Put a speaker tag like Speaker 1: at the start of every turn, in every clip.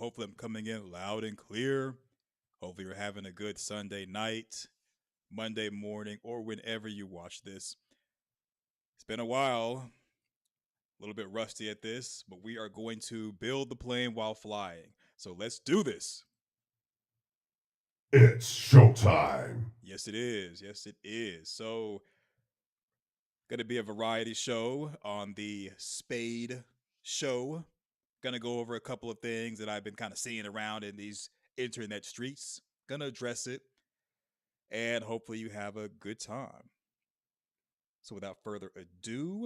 Speaker 1: Hopefully, I'm coming in loud and clear. Hopefully, you're having a good Sunday night, Monday morning, or whenever you watch this. It's been a while, a little bit rusty at this, but we are going to build the plane while flying. So let's do this.
Speaker 2: It's showtime.
Speaker 1: Yes, it is. Yes, it is. So, going to be a variety show on the Spade show. Going to go over a couple of things that I've been kind of seeing around in these internet streets. Going to address it, and hopefully you have a good time. So without further ado,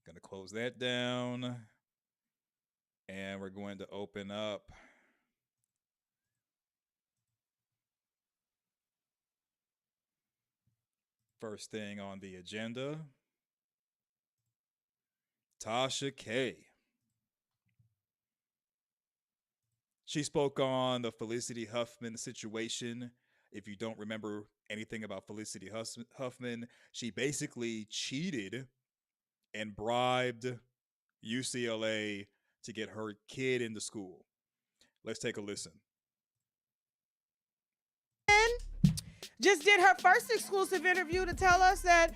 Speaker 1: going to close that down, and we're going to open up first thing on the agenda. Tasha K. She spoke on the Felicity Huffman situation. If you don't remember anything about Felicity Huffman, she basically cheated and bribed UCLA to get her kid into school. Let's take a listen.
Speaker 3: Just did her first exclusive interview to tell us that,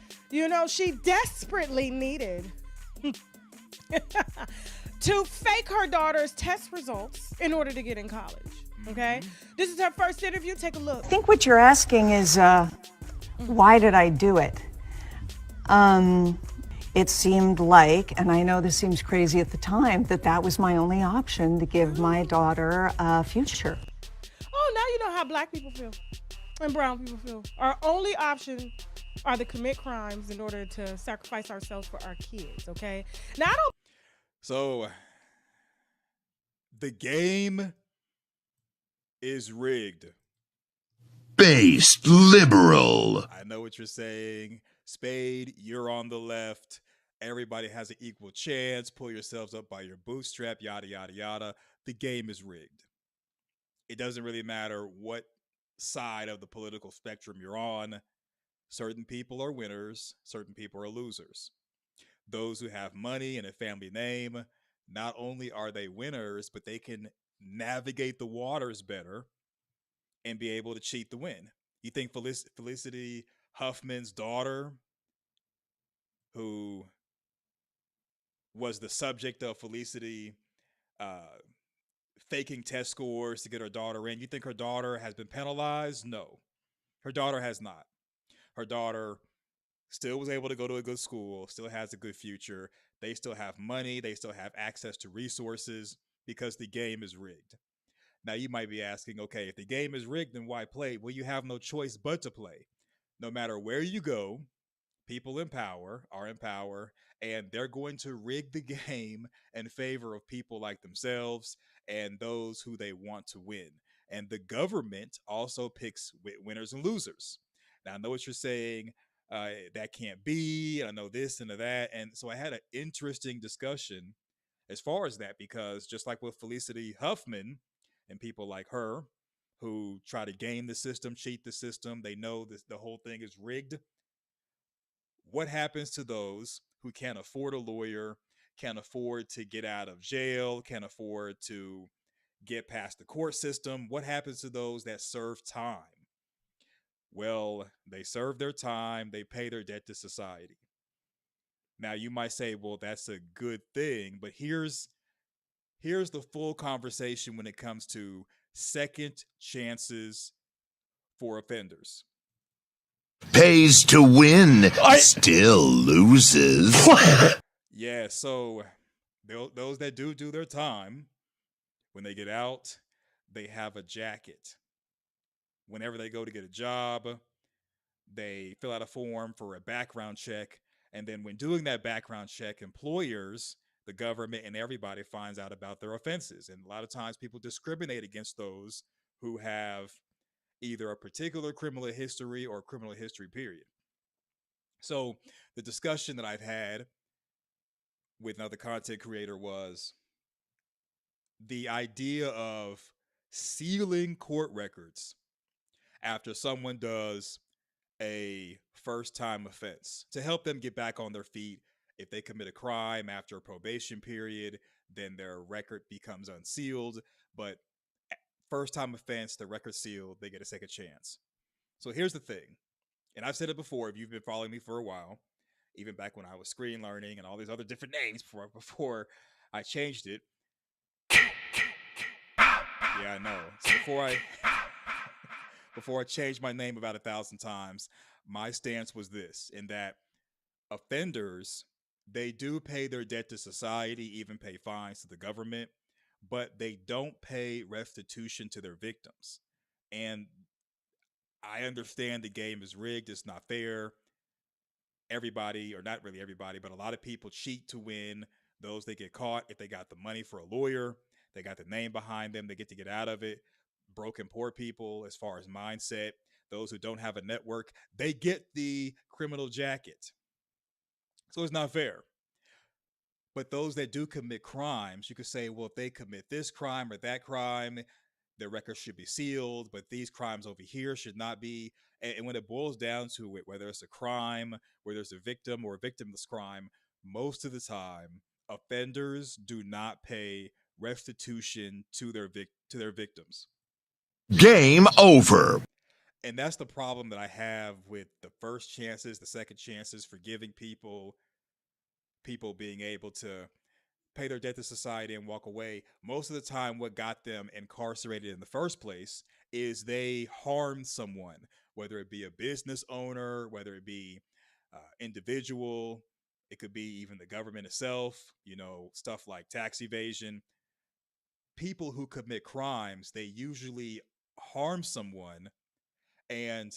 Speaker 3: she desperately needed to fake her daughter's test results in order to get in college. Okay? This is her first interview. Take a look.
Speaker 4: I think what you're asking is, why did I do it? It seemed like, and I know this seems crazy at the time, that was my only option to give my daughter a future.
Speaker 3: Oh, now you know how black people feel and brown people feel. Our only option are to commit crimes in order to sacrifice ourselves for our kids, okay? Now, I don't...
Speaker 1: So, the game is rigged.
Speaker 2: Based liberal.
Speaker 1: I know what you're saying. Spade, you're on the left. Everybody has an equal chance. Pull yourselves up by your bootstrap, yada, yada, yada. The game is rigged. It doesn't really matter what side of the political spectrum you're on. Certain people are winners, certain people are losers. Those who have money and a family name, not only are they winners, but they can navigate the waters better and be able to cheat the win. You think Felicity Huffman's daughter, who was the subject of Felicity uh, faking test scores to get her daughter in, you think her daughter has been penalized? No, her daughter has not. Her daughter still was able to go to a good school, still has a good future. They still have money, they still have access to resources because the game is rigged. Now, you might be asking, okay, if the game is rigged, then why play? Well, you have no choice but to play. No matter where you go, people in power are in power, and they're going to rig the game in favor of people like themselves and those who they want to win. And the government also picks winners and losers. Now, I know what you're saying. That can't be. I know this and that. And so I had an interesting discussion as far as that, because just like with Felicity Huffman and people like her who try to game the system, cheat the system, they know this, the whole thing is rigged. What happens to those who can't afford a lawyer, can't afford to get out of jail, can't afford to get past the court system? What happens to those that serve time? Well, they serve their time, they pay their debt to society. Now you might say, well, that's a good thing, but here's the full conversation when it comes to second chances for offenders.
Speaker 2: Pays to win, still loses.
Speaker 1: Yeah, so those that do their time, when they get out, they have a jacket. Whenever they go to get a job, they fill out a form for a background check. And then when doing that background check, employers, the government, and everybody finds out about their offenses. And a lot of times people discriminate against those who have either a particular criminal history or criminal history period. So the discussion that I've had with another content creator was the idea of sealing court records after someone does a first time offense to help them get back on their feet. If they commit a crime after a probation period, then their record becomes unsealed. But first time offense, the record sealed, they get a second chance. So here's the thing, and I've said it before if you've been following me for a while, even back when I was screen learning and all these other different names before I changed it. Yeah, I know. So before I changed my name about 1,000 times, my stance was this: in that offenders, they do pay their debt to society, even pay fines to the government, but they don't pay restitution to their victims. And I understand the game is rigged, it's not fair. Everybody, or not really everybody, but a lot of people cheat to win. Those they get caught, if they got the money for a lawyer, they got the name behind them, they get to get out of it. Broken poor people, as far as mindset, those who don't have a network, they get the criminal jacket. So it's not fair. But those that do commit crimes, you could say, well, if they commit this crime or that crime, their records should be sealed, but these crimes over here should not be. And when it boils down to it, whether it's a crime, where there's a victim or a victimless crime, most of the time, offenders do not pay restitution to their victims.
Speaker 2: Game over.
Speaker 1: And that's the problem that I have with the first chances, the second chances, forgiving people being able to pay their debt to society and walk away. Most of the time, what got them incarcerated in the first place is they harmed someone, whether it be a business owner, whether it be individual, it could be even the government itself, stuff like tax evasion. People who commit crimes, they usually harm someone, and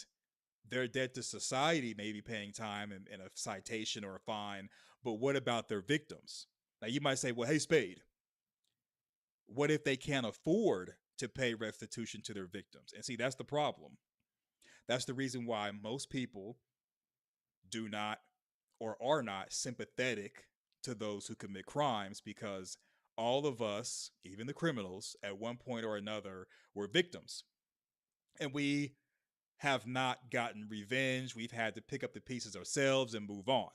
Speaker 1: their debt to society may be paying time in a citation or a fine, but what about their victims? Now you might say, well, hey, Spade, what if they can't afford to pay restitution to their victims? And see, that's the problem. That's the reason why most people do not or are not sympathetic to those who commit crimes, because all of us, even the criminals, at one point or another were victims. And we have not gotten revenge. We've had to pick up the pieces ourselves and move on.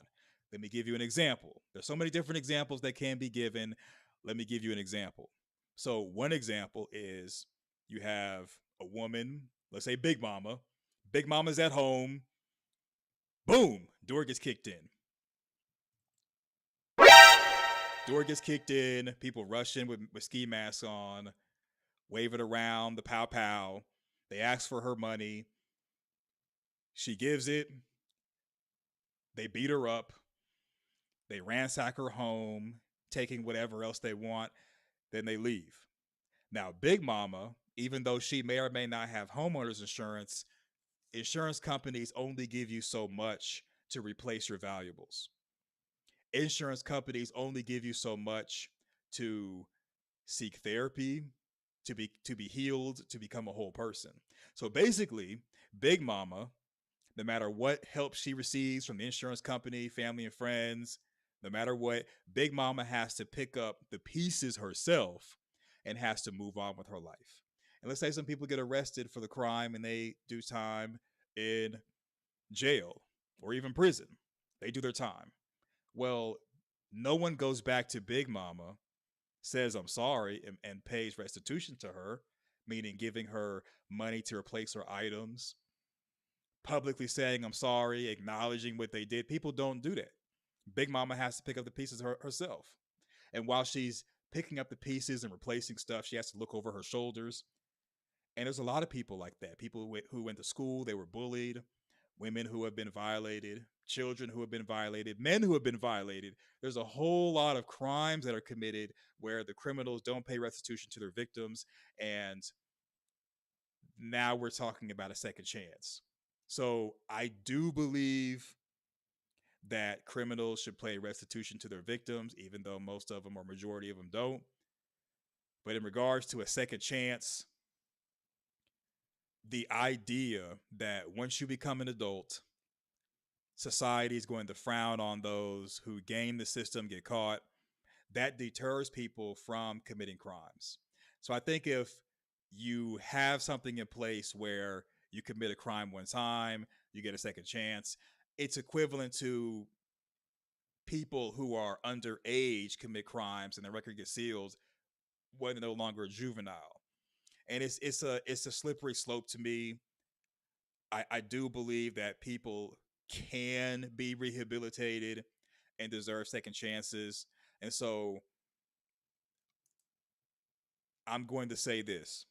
Speaker 1: Let me give you an example. There's so many different examples that can be given. Let me give you an example. So one example is you have a woman, let's say Big Mama. Big Mama's at home. Boom, door gets kicked in. Door gets kicked in. People rush in with ski masks on, wave it around, the pow pow. They ask for her money. She gives it. They beat her up. They ransack her home, taking whatever else they want. Then they leave. Now, Big Mama, even though she may or may not have homeowners insurance, insurance companies only give you so much to replace your valuables. Insurance companies only give you so much to seek therapy, to be healed, to become a whole person. So basically, Big Mama, no matter what help she receives from the insurance company, family and friends, no matter what, Big Mama has to pick up the pieces herself and has to move on with her life. And let's say some people get arrested for the crime and they do time in jail or even prison. They do their time. Well, no one goes back to Big Mama, says I'm sorry, and pays restitution to her, meaning giving her money to replace her items, publicly saying I'm sorry, acknowledging what they did. People don't do that. Big Mama has to pick up the pieces herself. And while she's picking up the pieces and replacing stuff, she has to look over her shoulders. And there's a lot of people like that. People who went to school, they were bullied, women who have been violated, children who have been violated, men who have been violated. There's a whole lot of crimes that are committed where the criminals don't pay restitution to their victims. And now we're talking about a second chance. So I do believe that criminals should pay restitution to their victims, even though most of them or majority of them don't. But in regards to a second chance, the idea that once you become an adult, society is going to frown on those who game the system, get caught, that deters people from committing crimes. So I think if you have something in place where you commit a crime one time, you get a second chance, it's equivalent to people who are underage commit crimes and their record gets sealed when they're no longer a juvenile. And it's a slippery slope to me. I do believe that people can be rehabilitated and deserve second chances. And so I'm going to say this.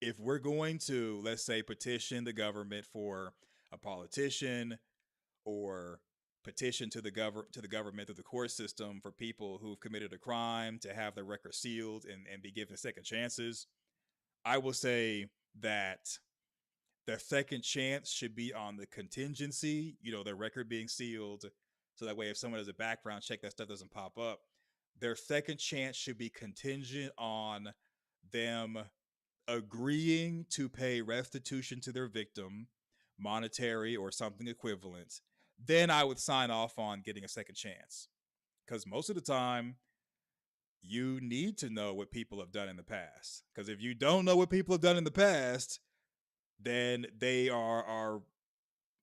Speaker 1: If we're going to, let's say, petition the government for a politician, or petition to the government through the court system for people who've committed a crime to have their record sealed and be given second chances, I will say that the second chance should be on the contingency, their record being sealed. So that way, if someone does a background check, that stuff doesn't pop up. Their second chance should be contingent on them agreeing to pay restitution to their victim, monetary or something equivalent. Then I would sign off on getting a second chance. Because most of the time, you need to know what people have done in the past. Because if you don't know what people have done in the past, then they are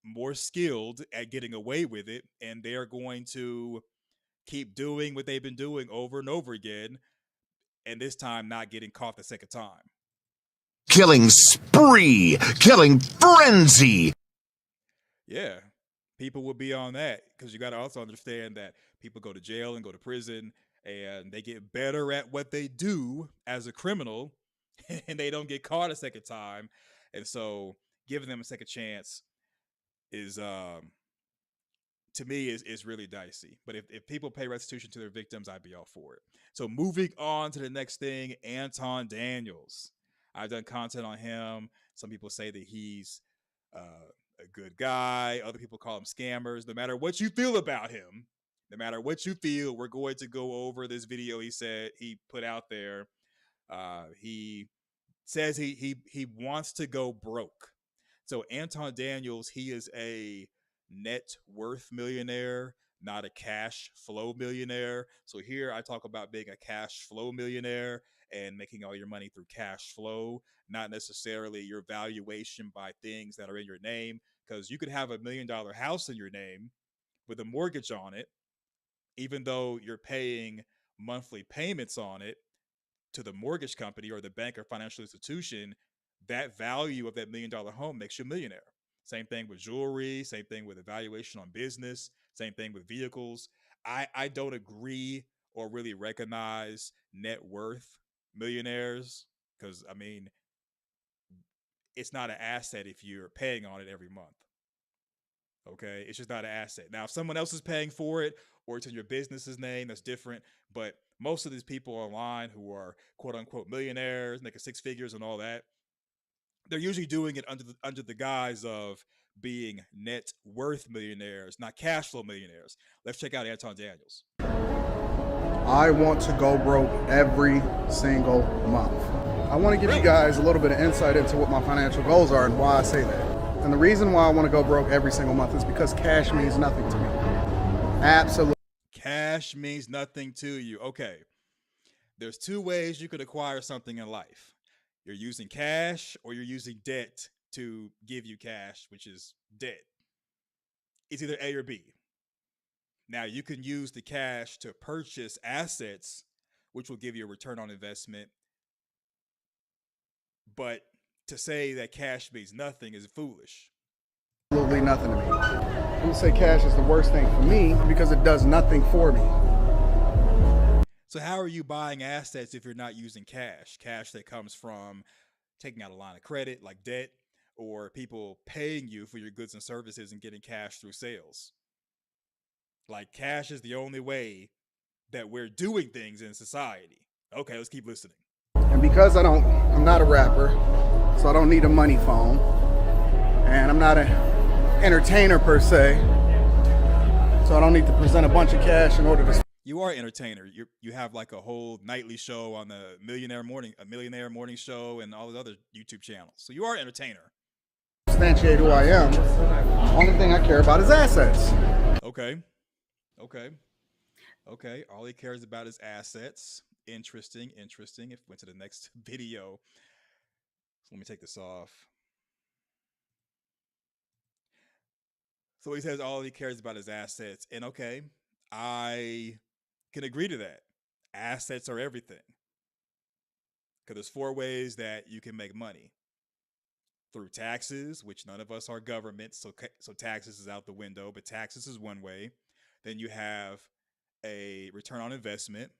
Speaker 1: more skilled at getting away with it, and they're going to keep doing what they've been doing over and over again, and this time not getting caught the second time.
Speaker 2: Killing spree, killing frenzy.
Speaker 1: Yeah, people will be on that, because you got to also understand that people go to jail and go to prison, and they get better at what they do as a criminal, and they don't get caught a second time. And so giving them a second chance is to me is really dicey. But if people pay restitution to their victims, I'd be all for it. So moving on to the next thing, Anton Daniels. I've done content on him. Some people say that he's a good guy. Other people call him scammers. No matter what you feel about him, no matter what you feel, we're going to go over this video he put out there. He says he wants to go broke. So Anton Daniels, he is a net worth millionaire, not a cash flow millionaire. So here I talk about being a cash flow millionaire and making all your money through cash flow, not necessarily your valuation by things that are in your name. Because you could have $1 million house in your name with a mortgage on it, even though you're paying monthly payments on it to the mortgage company or the bank or financial institution. That value of that $1 million home makes you a millionaire. Same thing with jewelry, same thing with evaluation on business, same thing with vehicles. I don't agree or really recognize net worth millionaires, because, I mean, it's not an asset if you're paying on it every month. Okay, it's just not an asset. Now, if someone else is paying for it or it's in your business's name, that's different. But most of these people online who are quote unquote millionaires, making six figures and all that, they're usually doing it under the guise of being net worth millionaires, not cash flow millionaires. Let's check out Anton Daniels.
Speaker 5: I want to go broke every single month. I want to give you guys a little bit of insight into what my financial goals are and why I say that. And the reason why I want to go broke every single month is because cash means nothing to me. Absolutely.
Speaker 1: Cash means nothing to you. Okay. There's two ways you could acquire something in life. You're using cash or you're using debt to give you cash, which is debt. It's either A or B. Now, you can use the cash to purchase assets, which will give you a return on investment. But to say that cash means nothing is foolish.
Speaker 5: Absolutely nothing to me. I'm going to say cash is the worst thing for me because it does nothing for me.
Speaker 1: So how are you buying assets if you're not using cash? Cash that comes from taking out a line of credit like debt, or people paying you for your goods and services and getting cash through sales. Like, cash is the only way that we're doing things in society. Okay, let's keep listening.
Speaker 5: And because I'm not a rapper, so I don't need a money phone, and I'm not an entertainer per se, so I don't need to present a bunch of cash in order to.
Speaker 1: You are an entertainer. You have like a whole nightly show on the Millionaire Morning Show, and all the other YouTube channels. So you are an entertainer.
Speaker 5: Substantiate who I am. Only thing I care about is assets.
Speaker 1: Okay. All he cares about is assets. Interesting. If we went to the next video. So let me take this off. So he says all he cares about is assets. And okay, I can agree to that. Assets are everything. Because there's 4 ways that you can make money: through taxes, which none of us are government, so taxes is out the window, but taxes is one way. Then you have a return on investment.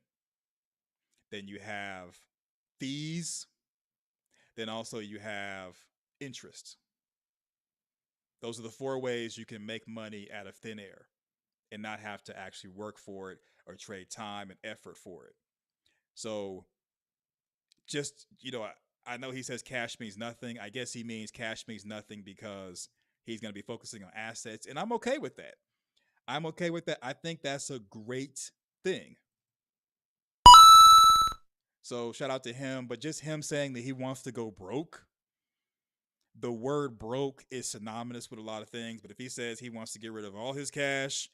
Speaker 1: Then you have fees. Then also you have interest. Those are the 4 ways you can make money out of thin air and not have to actually work for it or trade time and effort for it. So just, I know he says cash means nothing. I guess he means cash means nothing because he's going to be focusing on assets. And I'm okay with that. I think that's a great thing. So shout out to him. But just him saying that he wants to go broke, the word broke is synonymous with a lot of things. But if he says he wants to get rid of all his cash,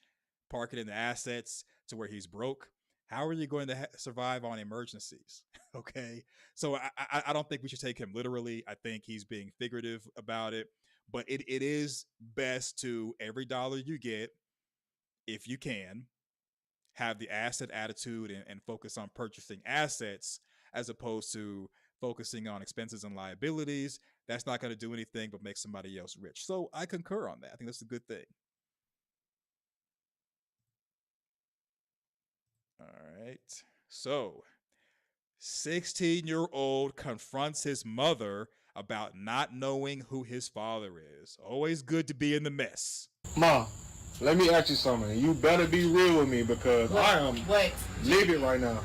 Speaker 1: park it in the assets to where he's broke, how are you going to survive on emergencies? Okay. So I don't think we should take him literally. I think he's being figurative about it. But it is best to, every dollar you get, if you can, have the asset attitude and focus on purchasing assets as opposed to focusing on expenses and liabilities. That's not going to do anything but make somebody else rich. So I concur on that. I think that's a good thing. All right. So 16-year-old confronts his mother about not knowing who his father is. Always good to be in the mess.
Speaker 6: Ma, let me ask you something. You better be real with me because I am livid right now.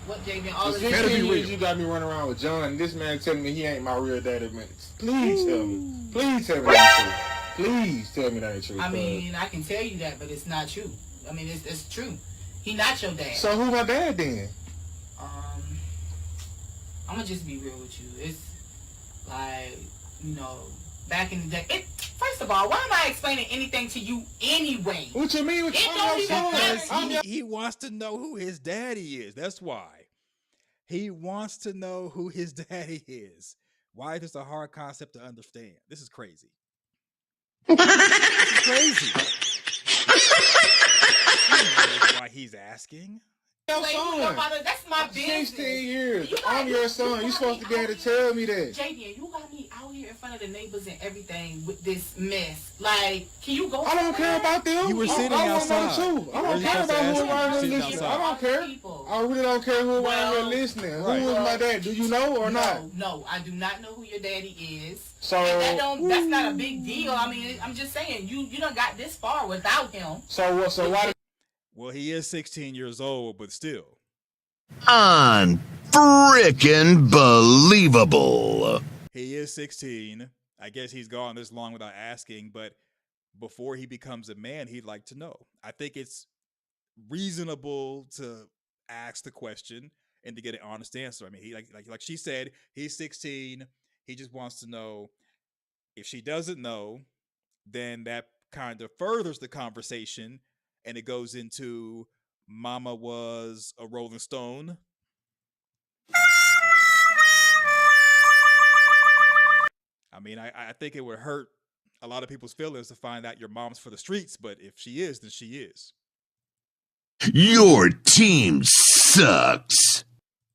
Speaker 7: What, Jaden? All
Speaker 6: For
Speaker 7: of this
Speaker 6: 16 years you got me running around with John, and this man telling me he ain't my real daddy, man. Please tell me. Please tell me that ain't true. Please tell me that ain't true.
Speaker 7: I mean, I can tell you that, but it's not true. I mean, it's true. He not your dad.
Speaker 6: So who my dad then?
Speaker 7: I'm gonna just be real with you. It's like, back in the day. First of all, why am I explaining anything to you anyway?
Speaker 6: What you mean?
Speaker 1: He wants to know who his daddy is. That's why. He wants to know who his daddy is. Why is this a hard concept to understand? This is crazy. This is crazy. Why he's asking?
Speaker 6: Your son.
Speaker 7: That's my business.
Speaker 6: 16 years. I'm your son. You're supposed to be able to tell me that.
Speaker 7: JD, you got me out here in front of the neighbors and everything with this mess. Like, can you go?
Speaker 6: I don't care about them.
Speaker 1: You were sitting outside.
Speaker 6: I don't care about who around here listening. I don't care. I really don't care who around here listening. Who is my dad? Do you know or not?
Speaker 7: No, I do not know who your daddy is.
Speaker 6: So
Speaker 7: that's not a big deal. I mean, I'm just saying you done got this far without him.
Speaker 6: So why?
Speaker 1: Well, he is 16 years old, but still.
Speaker 2: Unfrickin' believable.
Speaker 1: He is 16. I guess he's gone this long without asking, but before he becomes a man, he'd like to know. I think it's reasonable to ask the question and to get an honest answer. I mean, he like she said, he's 16. He just wants to know. If she doesn't know, then that kind of furthers the conversation. And it goes into Mama was a Rolling Stone. I mean, I think it would hurt a lot of people's feelings to find out your mom's for the streets, but if she is, then she is.
Speaker 2: Your team sucks.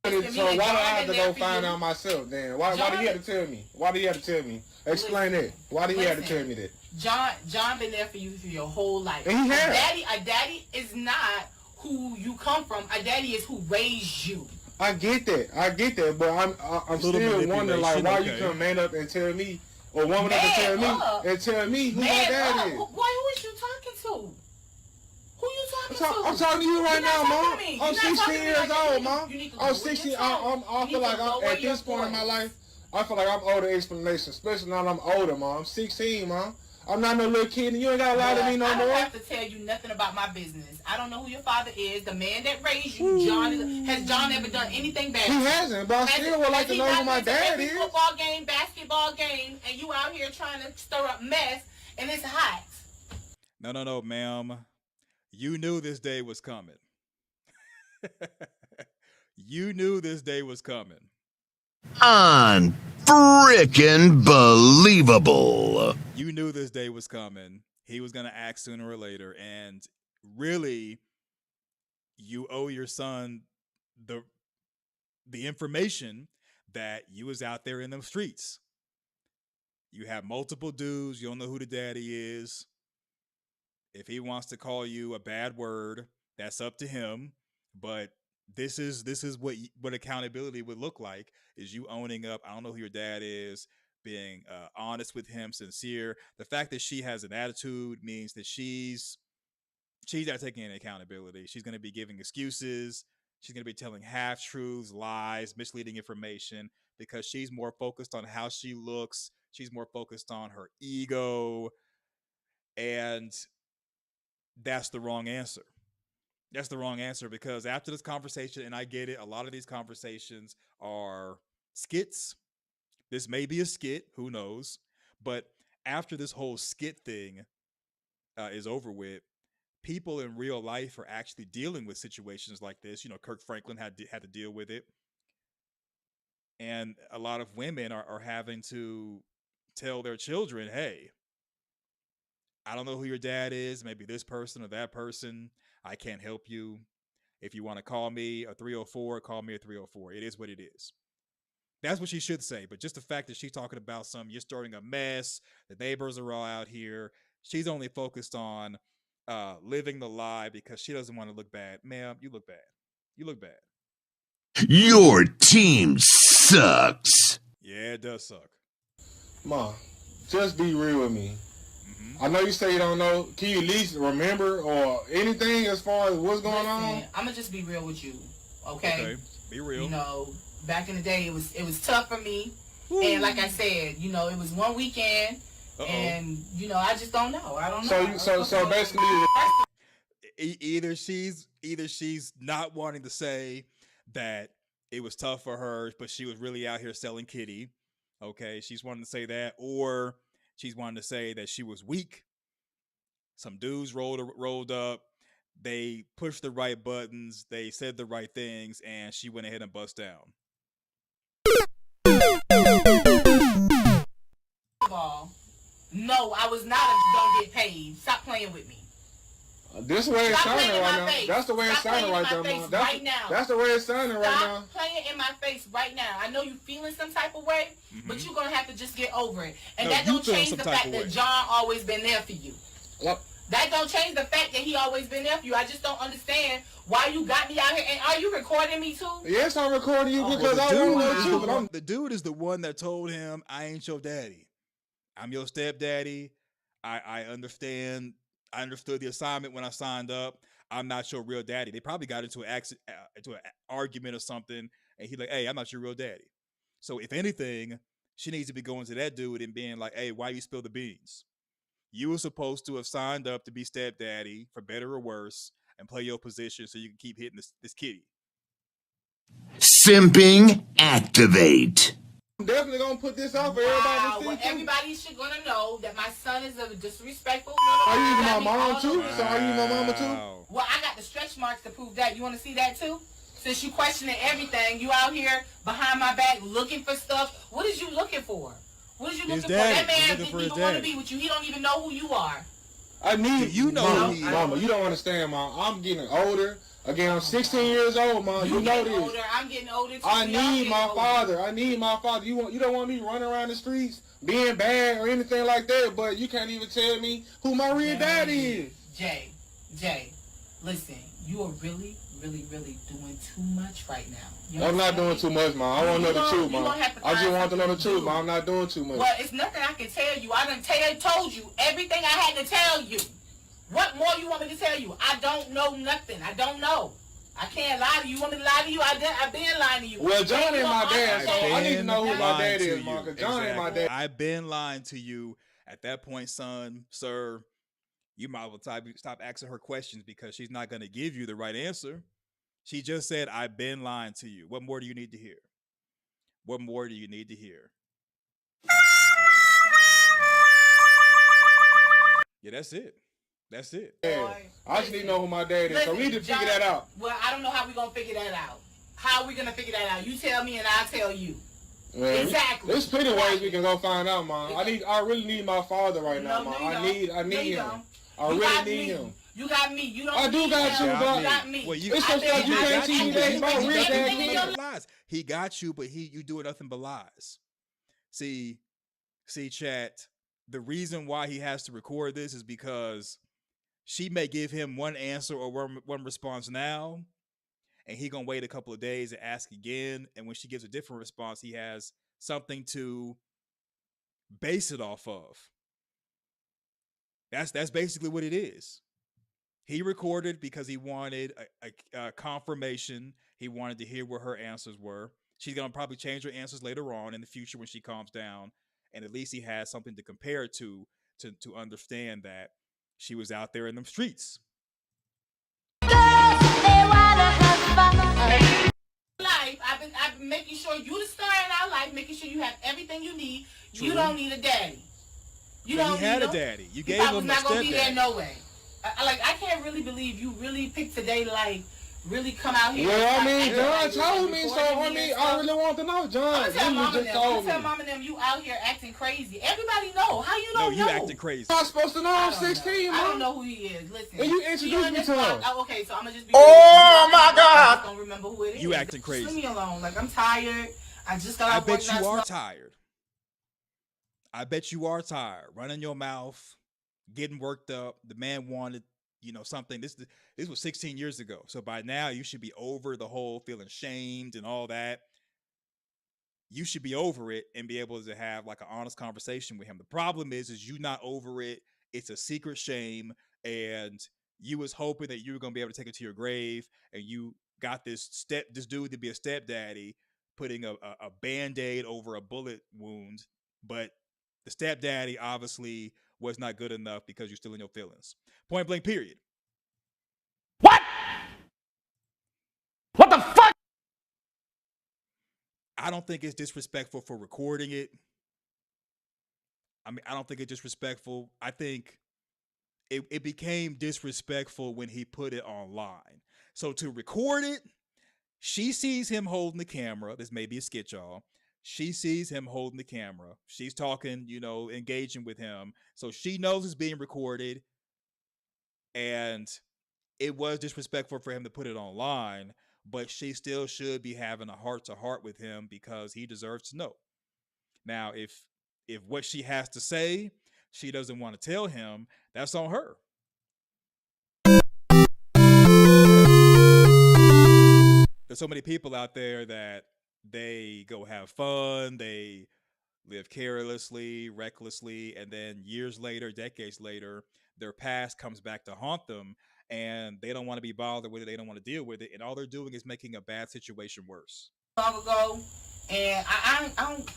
Speaker 6: So why do I have to go find out myself then? Why do you have to tell me? Why do you have to tell me? Explain that. Why do you have to tell me that?
Speaker 7: John been there for you for your whole life.
Speaker 6: And he has.
Speaker 7: A daddy is not who you come from. A daddy is who raised you.
Speaker 6: I get that, but I'm still wondering, like, why you come man up and tell me, or woman up and tell me who my dad is.
Speaker 7: Why? Who is you talking to? Who you talking to?
Speaker 6: I'm talking to you right now, Mom. I'm 16 years old, Mom.
Speaker 7: I'm
Speaker 6: 16. I feel like at this point in my life, I feel like I'm older explanation, especially now that I'm older, Mom. I'm 16, Mom. I'm not no little kid, and you ain't got to lie to me no more.
Speaker 7: I don't have to tell you nothing about my business. I don't know who your father is. The man that raised you, John, has John ever done anything bad?
Speaker 6: He hasn't, but I still would like to know who my dad is.
Speaker 7: Football game, basketball game, and you out here trying to stir up mess, and it's hot.
Speaker 1: No, ma'am. You knew this day was coming. You knew this day was coming.
Speaker 2: Unfrickin' believable.
Speaker 1: You knew this day was coming. He was going to act sooner or later. And really, you owe your son the information that you was out there in them streets. You have multiple dudes. You don't know who the daddy is. If he wants to call you a bad word, that's up to him. But this is what accountability would look like: is you owning up. I don't know who your dad is. Being honest with him, sincere. The fact that she has an attitude means that she's not taking any accountability. She's going to be giving excuses. She's going to be telling half truths, lies, misleading information, because she's more focused on how she looks. She's more focused on her ego. And that's the wrong answer. That's the wrong answer, because after this conversation, and I get it, a lot of these conversations are skits. This may be a skit, who knows? But after this whole skit thing is over with, people in real life are actually dealing with situations like this. You know, Kirk Franklin had to deal with it. And a lot of women are having to tell their children, hey, I don't know who your dad is, maybe this person or that person. I can't help you. If you want to call me a 304, call me a 304. It is what it is. That's what she should say. But just the fact that she's talking about you're starting a mess, the neighbors are all out here. She's only focused on living the lie because she doesn't want to look bad. Ma'am, you look bad. You look bad.
Speaker 2: Your team sucks.
Speaker 1: Yeah, it does suck.
Speaker 6: Ma, just be real with me. I know you say you don't know. Can you at least remember or anything as far as what's going on?
Speaker 7: I'm gonna just be real with you, okay?
Speaker 1: Be real.
Speaker 7: You know, back in the day, it was tough for me, and like I said, you know, it was one weekend, and you know, I just don't know. I don't know.
Speaker 6: So basically,
Speaker 1: either she's not wanting to say that it was tough for her, but she was really out here selling kitty. Okay, she's wanting to say that, or she's wanting to say that she was weak. Some dudes rolled up. They pushed the right buttons. They said the right things, and she went ahead and bust down.
Speaker 7: No, I was not gonna get paid. Stop playing with me.
Speaker 6: This way it's sounding right now. That's the way it's sounding right now, Mom. That's the way it's sounding right now.
Speaker 7: Stop playing in my face right now. I know you feeling some type of way, but you're going to have to just get over it. And that don't change the fact that John always been there for you.
Speaker 6: Yep.
Speaker 7: That don't change the fact that he always been there for you. I just don't understand why you got me out here. And are you recording me too?
Speaker 6: Yes, I'm recording you because I want to know too. But
Speaker 1: the dude is the one that told him, I ain't your daddy. I'm your stepdaddy. I understand. I understood the assignment when I signed up. I'm not your real daddy. They probably got into an argument or something, and he's like, hey, I'm not your real daddy. So if anything, she needs to be going to that dude and being like, hey, why you spill the beans? You were supposed to have signed up to be stepdaddy, for better or worse, and play your position so you can keep hitting this kitty.
Speaker 2: Simping activate.
Speaker 6: I'm definitely going to put this out for everybody to see.
Speaker 7: Well, everybody should going to know that my son is a disrespectful.
Speaker 6: Are you using my mom too? So are you my mama too?
Speaker 7: Well, I got the stretch marks to prove that. You want to see that too? Since you questioning everything, you out here behind my back looking for stuff. What is you looking for? What is you looking for? That man didn't even want to be with you. He don't even know who you are.
Speaker 6: I need
Speaker 1: you know,
Speaker 6: Mama. You don't understand, Mom. I'm getting older. Again, I'm 16 years old, Mom. You know this.
Speaker 7: Older. I'm getting older too.
Speaker 6: I need my father. I need my father. You don't want me running around the streets being bad or anything like that, but you can't even tell me who my real dad is.
Speaker 7: Jay, listen, you are really doing too much right now.
Speaker 6: I'm not doing too much, Mom. I want to know the truth, Mom. I just want to know the truth, Mom. I'm not doing too much.
Speaker 7: Well, it's nothing I can tell you. I done told you everything I had to tell you. What more you want me to tell you? I don't know nothing. I don't know. I can't lie to you. You want me to lie to you? I've been lying to you.
Speaker 6: Well, John ain't my dad, so I need to know who my dad is, Mom, because John ain't my dad.
Speaker 1: I've been lying to you. At that point, sir, you might as well stop asking her questions, because she's not going to give you the right answer. She just said, I've been lying to you. What more do you need to hear? What more do you need to hear? Yeah, that's it. That's it.
Speaker 6: Yeah. I just need to know who my dad is, so we need to figure that out.
Speaker 7: Well, I don't know how we're going to figure that out. How are we going to figure that out? You tell me and I'll tell you. Man, exactly.
Speaker 6: There's plenty of ways we can go find out, Mom. I really need my father right now, Mom. I need him. I really need him.
Speaker 7: You got me. You don't.
Speaker 6: I do got you, but
Speaker 7: you got me.
Speaker 1: Well,
Speaker 6: it's some stuff you can't see me about real dad.
Speaker 1: Lies. He got you, but you doing nothing but lies. See, chat. The reason why he has to record this is because she may give him one answer or one response now, and he gonna wait a couple of days and ask again. And when she gives a different response, he has something to base it off of. That's basically what it is. He recorded because he wanted a confirmation. He wanted to hear what her answers were. She's gonna probably change her answers later on in the future when she calms down, and at least he has something to compare it to understand that she was out there in the streets.
Speaker 7: Life, I've been making sure you the star in our life, making sure you have everything you need.
Speaker 1: True.
Speaker 7: You don't need a daddy.
Speaker 1: You don't need a daddy. You gave him a stepdaddy.
Speaker 7: Not gonna be there no way. I can't really believe you really picked today, like, really come out here.
Speaker 6: Well, I mean, John told me, so I really want to know, John.
Speaker 7: Tell mom and them you out here acting crazy. Everybody know. How you don't know?
Speaker 1: No, you acting crazy.
Speaker 6: I'm supposed to know I'm 16, man.
Speaker 7: I don't know who he is. Listen.
Speaker 6: And you introduced me to him.
Speaker 7: Okay, so I'm gonna just be.
Speaker 6: Oh my God!
Speaker 7: I don't remember who it is.
Speaker 1: You acting crazy.
Speaker 7: Leave me alone. Like, I'm tired. I just got.
Speaker 1: I bet you are tired. I bet you are tired. Running your mouth, getting worked up. The man wanted, something. This was 16 years ago. So by now you should be over the whole feeling shamed and all that. You should be over it and be able to have like an honest conversation with him. The problem is you not over it. It's a secret shame, and you was hoping that you were gonna be able to take it to your grave, and you got this dude to be a stepdaddy, putting a Band-Aid over a bullet wound, but the stepdaddy obviously was not good enough because you're still in your feelings. Point blank, period.
Speaker 8: What? What the fuck?
Speaker 1: I don't think it's disrespectful for recording it. I mean, I don't think it's disrespectful. I think it became disrespectful when he put it online. So to record it, she sees him holding the camera. This may be a skit, y'all. She sees him holding the camera. She's talking, engaging with him. So she knows it's being recorded. And it was disrespectful for him to put it online, but she still should be having a heart-to-heart with him because he deserves to know. Now, if what she has to say, she doesn't want to tell him, that's on her. There's so many people out there that they go have fun, they live carelessly, recklessly, and then years later, decades later, their past comes back to haunt them, and they don't want to be bothered with it. They don't want to deal with it, and all they're doing is making a bad situation worse.
Speaker 7: Long ago, and I don't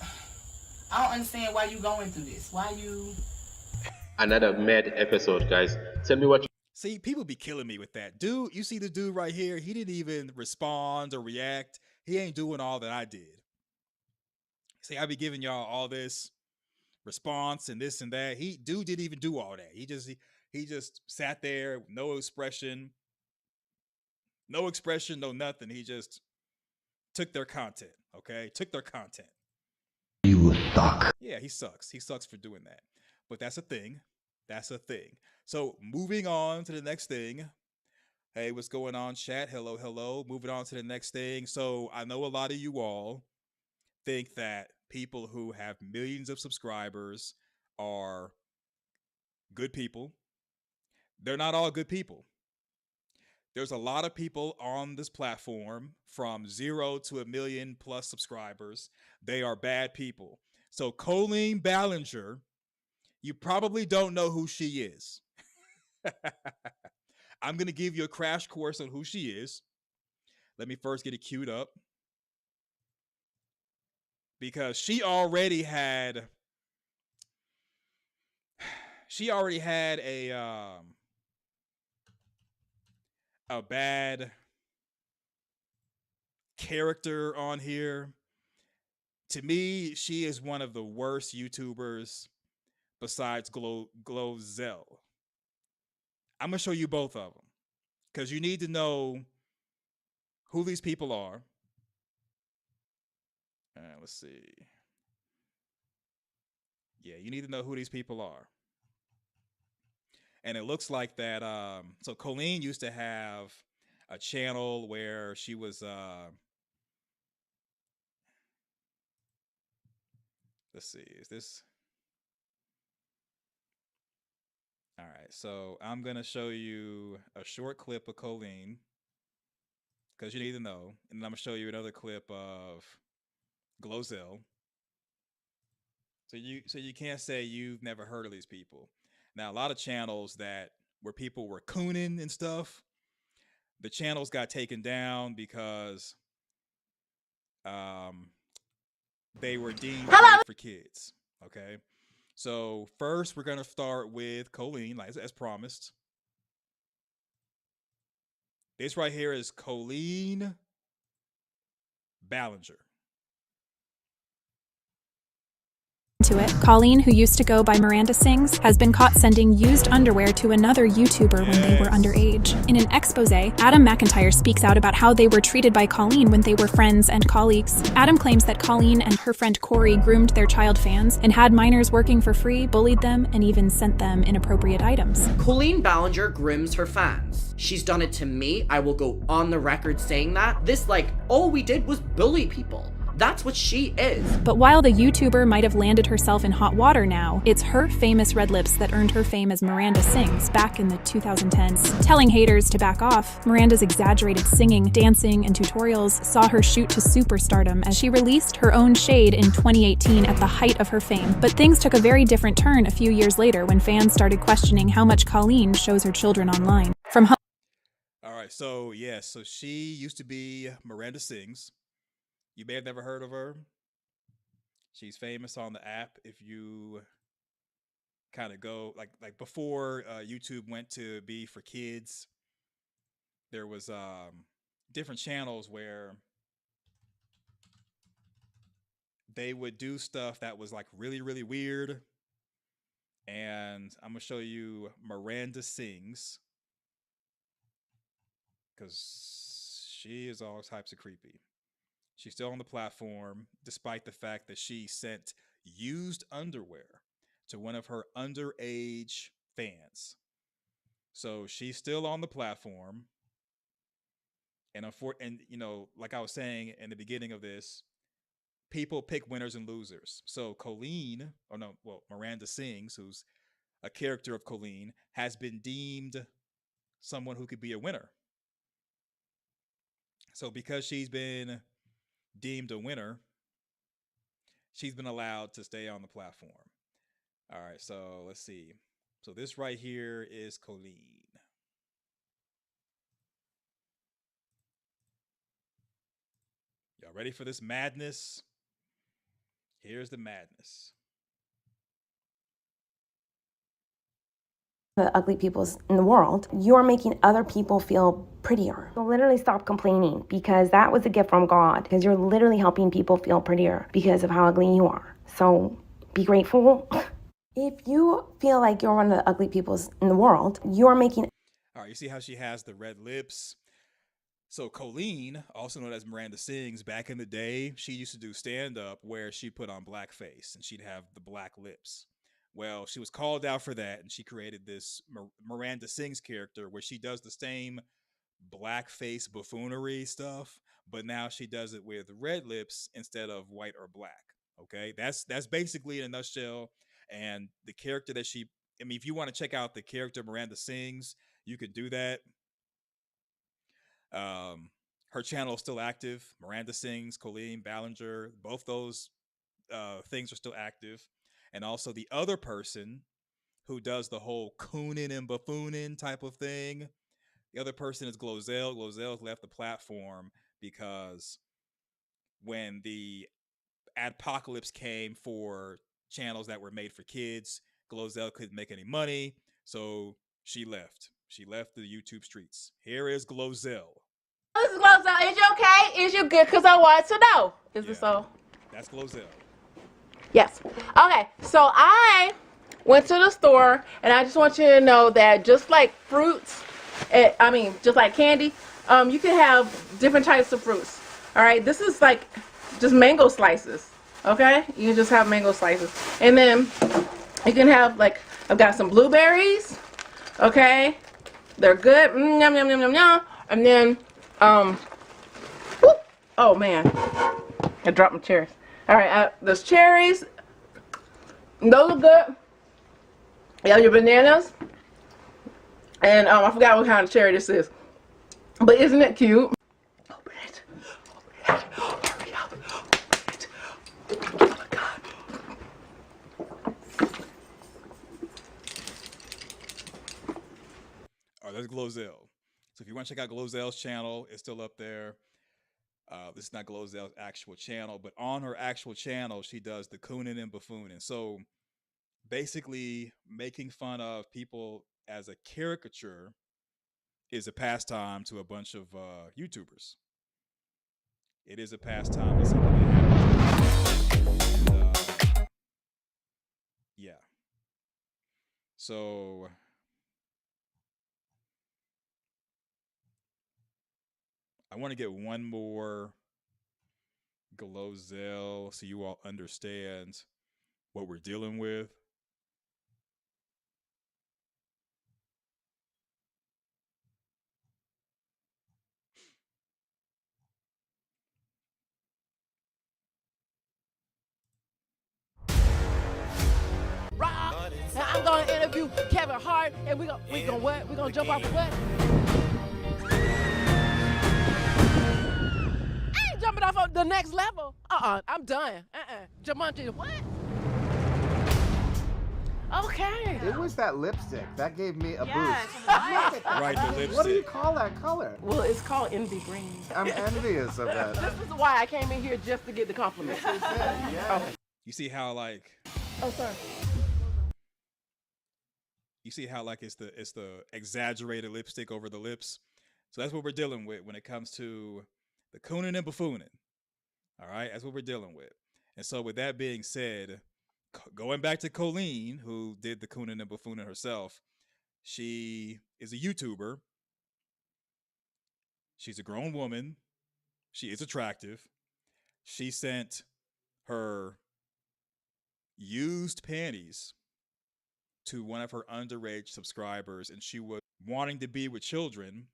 Speaker 7: understand why you going through this. Why you?
Speaker 9: Another mad episode, guys. Tell me what you.
Speaker 1: See, people be killing me with that. Dude, you see the dude right here? He didn't even respond or react. He ain't doing all that I did. See, I be giving y'all all this response and this and that. Dude didn't even do all that. He just sat there, no expression, no nothing. He just took their content, okay? Took their content.
Speaker 2: You suck.
Speaker 1: Yeah, he sucks. He sucks for doing that. But that's a thing. That's a thing. So moving on to the next thing. Hey, what's going on, chat? Hello, hello. Moving on to the next thing. So I know a lot of you all think that people who have millions of subscribers are good people. They're not all good people. There's a lot of people on this platform from 0 to 1 million plus subscribers. They are bad people. So Colleen Ballinger, you probably don't know who she is. I'm going to give you a crash course on who she is. Let me first get it queued up. Because she already had a bad character on here. To me, she is one of the worst YouTubers besides Glozell. I'm going to show you both of them because you need to know who these people are. Let's see. Yeah, you need to know who these people are. And it looks like that. So Colleen used to have a channel where she was Let's see. Is this? All right. So I'm gonna show you a short clip of Colleen because you need to know, and then I'm gonna show you another clip of Glozell. So you can't say you've never heard of these people. Now a lot of channels that where people were cooning and stuff, the channels got taken down because um they were deemed made for kids. Okay. So first we're gonna start with Colleen, like as promised. This right here is Colleen Ballinger.
Speaker 10: To it, Colleen, who used to go by Miranda Sings, has been caught sending used underwear to another YouTuber when they were underage. In an expose, Adam McIntyre speaks out about how they were treated by Colleen when they were friends and colleagues. Adam claims that Colleen and her friend Corey groomed their child fans and had minors working for free, bullied them, and even sent them inappropriate items.
Speaker 11: Colleen Ballinger grooms her fans. She's done it to me. I will go on the record saying that. All we did was bully people. That's what she is.
Speaker 10: But while the YouTuber might have landed herself in hot water now, it's her famous red lips that earned her fame as Miranda Sings back in the 2010s. Telling haters to back off, Miranda's exaggerated singing, dancing, and tutorials saw her shoot to superstardom as she released her own Shade in 2018 at the height of her fame. But things took a very different turn a few years later when fans started questioning how much Colleen shows her children online.
Speaker 1: All right, so so she used to be Miranda Sings. You may have never heard of her. She's famous on the app. If you kind of go like before YouTube went to be for kids, there was different channels where they would do stuff that was like really, really weird. And I'm gonna show you Miranda Sings because she is all types of creepy. She's still on the platform, despite the fact that she sent used underwear to one of her underage fans. So she's still on the platform. And like I was saying in the beginning of this, people pick winners and losers. So Miranda Sings, who's a character of Colleen, has been deemed someone who could be a winner. So because she's been deemed a winner, she's been allowed to stay on the platform. All right, so let's see. So this right here is Colleen. Y'all ready for this madness? Here's the madness.
Speaker 12: The ugly people in the world, you're making other people feel prettier. So literally stop complaining, because that was a gift from God, because you're literally helping people feel prettier because of how ugly you are. So be grateful. If you feel like you're one of the ugly people in the world, you're making...
Speaker 1: All right, you see how she has the red lips? So Colleen, also known as Miranda Sings, back in the day, she used to do stand-up where she put on blackface and she'd have the black lips. Well, she was called out for that, and she created this Miranda Sings character where she does the same blackface buffoonery stuff, but now she does it with red lips instead of white or black. Okay, that's basically in a nutshell. And the character that if you want to check out the character Miranda Sings, you could do that. Her channel is still active. Miranda Sings, Colleen Ballinger, both those things are still active. And also the other person who does the whole cooning and buffooning type of thing, the other person is Glozell. Glozell's left the platform because when the apocalypse came for channels that were made for kids, Glozell couldn't make any money, so she left. She left the YouTube streets. Here is Glozell.
Speaker 13: This is Glozell. Is you okay? Is you good? Because I want to know. Is it so?
Speaker 1: That's Glozell.
Speaker 13: Yes. Okay, so I went to the store, and I just want you to know that just like fruits, just like candy, you can have different types of fruits. All right, this is like just mango slices. Okay, you can just have mango slices, and then you can have I've got some blueberries. Okay, they're good. Yum yum yum yum yum. And then oh man, I dropped my cherries. All right, there's cherries, Those are good. You have your bananas. And I forgot what kind of cherry this is. But isn't it cute? Open it. Open it. Hurry up. Open it. Oh my God.
Speaker 1: Oh, that's Glozell. So if you want to check out Glozell's channel, it's still up there. This is not Glozell's actual channel, but on her actual channel, she does the cooning and buffooning. So basically, making fun of people as a caricature is a pastime to a bunch of YouTubers. It is a pastime. It's something they have. And, yeah. So I want to get one more Glozell so you all understand what we're dealing with.
Speaker 13: Now I'm gonna interview Kevin Hart, and we gonna what? We gonna jump off what? I ain't jumping off of the next level. I'm done. Jumanji, what? Okay.
Speaker 14: It was that lipstick that gave me a
Speaker 13: Yes.
Speaker 14: boost.
Speaker 1: Right, the lipstick.
Speaker 14: What do you call that color?
Speaker 13: Well, it's called envy green.
Speaker 14: I'm envious of that.
Speaker 13: This is why I came in here just to get the compliment.
Speaker 14: Yeah.
Speaker 13: Okay.
Speaker 1: You see how like
Speaker 13: Oh, sorry.
Speaker 1: you see how like it's the exaggerated lipstick over the lips. So that's what we're dealing with when it comes to the cooning and buffooning. All right, that's what we're dealing with. And so with that being said, going back to Colleen, who did the cooning and buffooning herself, she is a YouTuber. She's a grown woman. She is attractive. She sent her used panties to one of her underage subscribers, and she was wanting to be with children.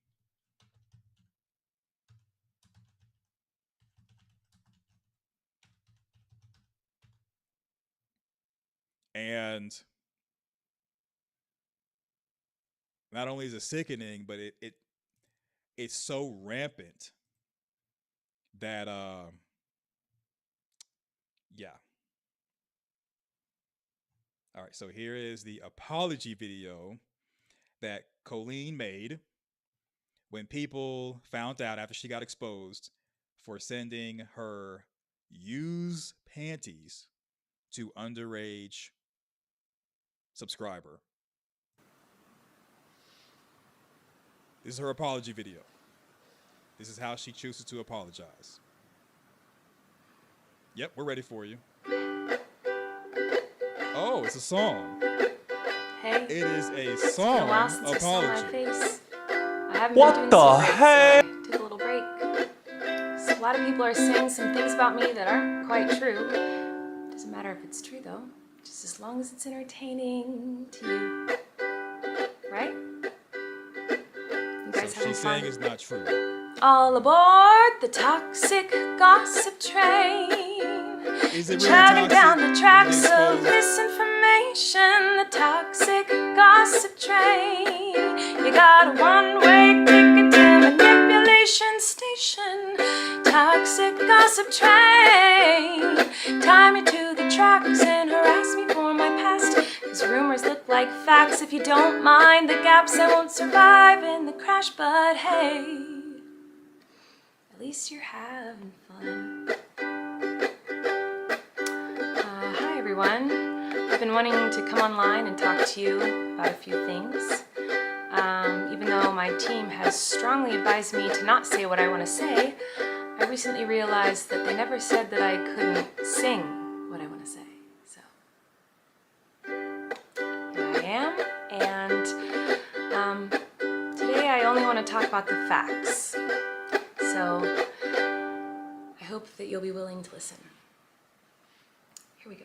Speaker 1: And not only is it sickening, but it's so rampant that yeah. All right, so here is the apology video that Colleen made when people found out after she got exposed for sending her used panties to underage subscriber. This is her apology video. This is how she chooses to apologize. Yep, we're ready for you. Oh, it's a song.
Speaker 15: Hey.
Speaker 1: It is a
Speaker 15: It's been
Speaker 1: song
Speaker 15: a while since you saw my
Speaker 1: apology.
Speaker 15: face. I haven't
Speaker 1: What
Speaker 15: been doing
Speaker 1: the
Speaker 15: so great,
Speaker 1: heck?
Speaker 15: so I took a little break. So a lot of people are saying some things about me that aren't quite true. Doesn't matter if it's true though, just as long as it's entertaining to you. Right? You guys
Speaker 1: So
Speaker 15: having
Speaker 1: she's
Speaker 15: fun?
Speaker 1: saying it's not true.
Speaker 15: All aboard the toxic gossip train.
Speaker 1: Is it really
Speaker 15: Chugging
Speaker 1: toxic?
Speaker 15: down the tracks
Speaker 1: Is it
Speaker 15: of
Speaker 1: exposed?
Speaker 15: misinformation, the toxic gossip train. You got a one-way ticket to manipulation station. Toxic gossip train. Tie me to the tracks and harass me for my past. 'Cause rumors look like facts. If you don't mind the gaps, I won't survive in the crash. But hey, at least you're having fun. Hi everyone. I've been wanting to come online and talk to you about a few things. Even though my team has strongly advised me to not say what I want to say, I recently realized that they never said that I couldn't sing what I want to say. So here I am, and today I only want to talk about the facts. So I hope that you'll be willing to listen. Here we go.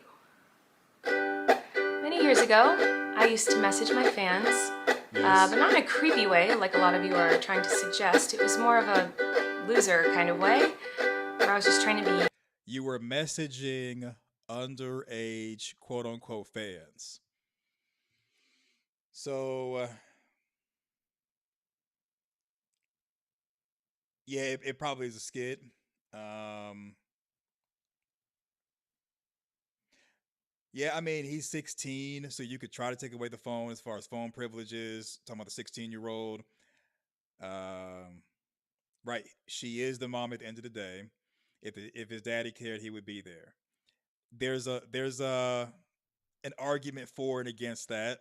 Speaker 15: Many years ago, I used to message my fans, but not in a creepy way like a lot of you are trying to suggest. It was more of a loser kind of way, where I was just trying to be...
Speaker 1: You were messaging underage quote unquote fans. So yeah, it probably is a skit. Um, yeah, I mean he's 16, so you could try to take away the phone as far as phone privileges. Talking about the 16-year-old. Um, right, she is the mom at the end of the day. If his daddy cared, he would be there. There's a an argument for and against that.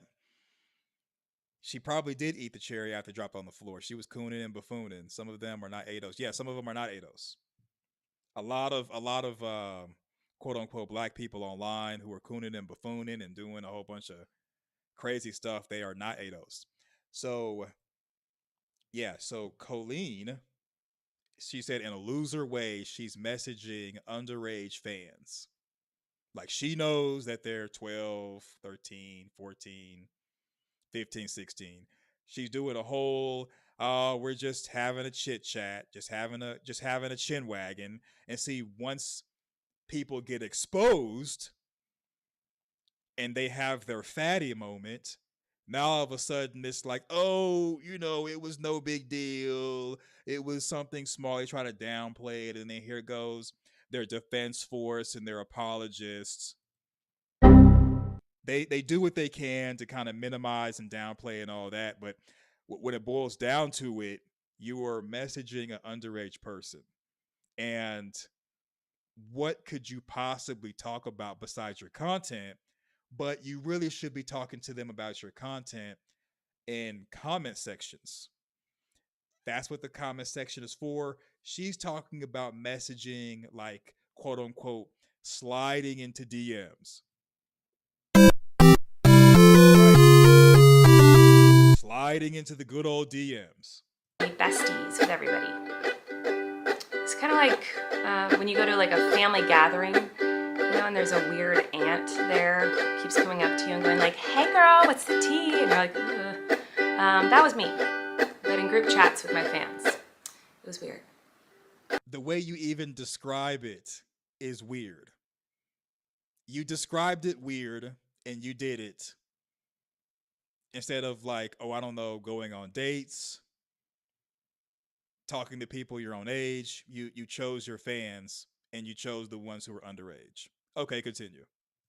Speaker 1: She probably did eat the cherry after dropped on the floor. She was cooning and buffooning. Some of them are not ADOS. Yeah, some of them are not ADOS. A lot of quote unquote black people online who are cooning and buffooning and doing a whole bunch of crazy stuff. They are not ADOS. So yeah, so Colleen, she said in a loser way, she's messaging underage fans. Like she knows that they're 12, 13, 14, 15, 16. She's doing a whole we're just having a chit chat, just having a chin wagon, and see once people get exposed and they have their fatty moment, now all of a sudden it's like, oh, it was no big deal. It was something small. They try to downplay it, and then here it goes. Their defense force and their apologists. They do what they can to kind of minimize and downplay and all that, but when it boils down to it, you are messaging an underage person, and what could you possibly talk about besides your content? But you really should be talking to them about your content in comment sections. That's what the comment section is for. She's talking about messaging, like quote unquote sliding into DMs. Sliding into the good old DMs.
Speaker 12: Besties with everybody. It's kind of like when you go to like a family gathering, and there's a weird aunt there, keeps coming up to you and going like, "Hey girl, what's the tea?" And you're like, ugh. That was me, but in group chats with my fans. It was weird.
Speaker 1: The way you even describe it is weird. You described it weird and you did it instead of like, oh, I don't know, going on dates, talking to people your own age. You chose your fans and you chose the ones who were underage. Okay, continue.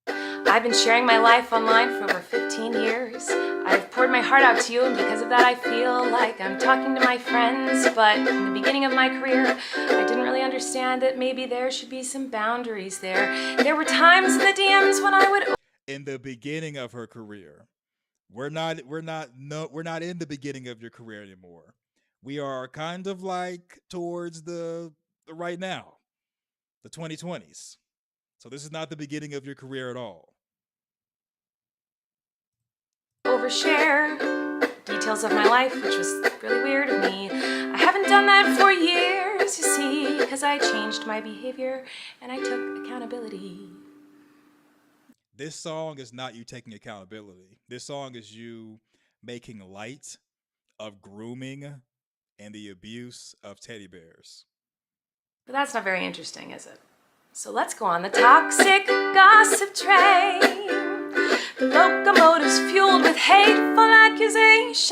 Speaker 12: I've been sharing my life online for over 15 years. I've poured my heart out to you, and because of that I feel like I'm talking to my friends, but in the beginning of my career, I didn't really understand that maybe there should be some boundaries there. There were times in the DMs when I would...
Speaker 1: In the beginning of her career. We're not in the beginning of your career anymore. We are kind of like towards the right now, the 2020s. So this is not the beginning of your career at all.
Speaker 12: Overshare details of my life, which was really weird of me. I haven't done that for years, you see, because I changed my behavior and I took accountability.
Speaker 1: This song is not you taking accountability. This song is you making light of grooming and the abuse of teddy bears.
Speaker 12: But that's not very interesting, is it? So let's go on the toxic gossip train. The locomotive's fueled with hateful accusations.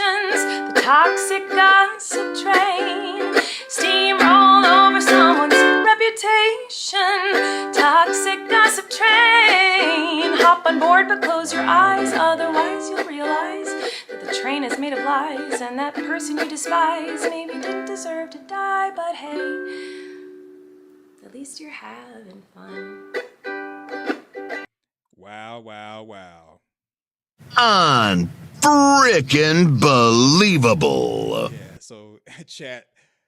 Speaker 12: The toxic gossip train. Steamroll over someone's reputation. Toxic gossip train. Hop on board but close your eyes, otherwise you'll realize that the train is made of lies, and that person you despise maybe didn't deserve to die, but hey, at least you're having fun.
Speaker 1: Wow, wow, wow.
Speaker 2: Unfrickin' believable.
Speaker 1: Yeah, so chat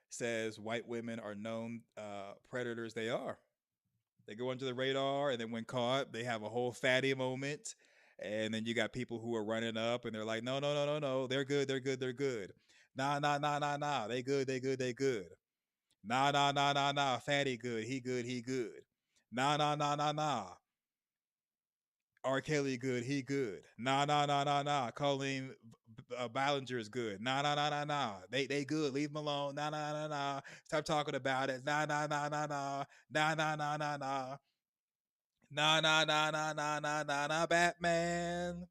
Speaker 1: says white women are known predators. They are. They go under the radar, and then when caught, they have a whole fatty moment. And then you got people who are running up, and they're like, no, no, no, no, no. They're good, they're good, they're good. Nah, nah, nah, nah, nah. They good, they good, they good. Nah, nah, nah, nah, nah. Fatty good, he good, he good. Nah, nah, nah, nah, nah. R. Kelly good, he good. Nah, nah, nah, nah, nah. Colleen Ballinger is good. Nah, nah, nah, nah, nah. They good. Leave them alone. Nah, nah, nah, nah. Stop talking about it. Nah, nah, nah, nah, nah. Nah, nah, nah, nah, nah. Nah, nah, nah, nah, nah, nah, nah, nah, Batman.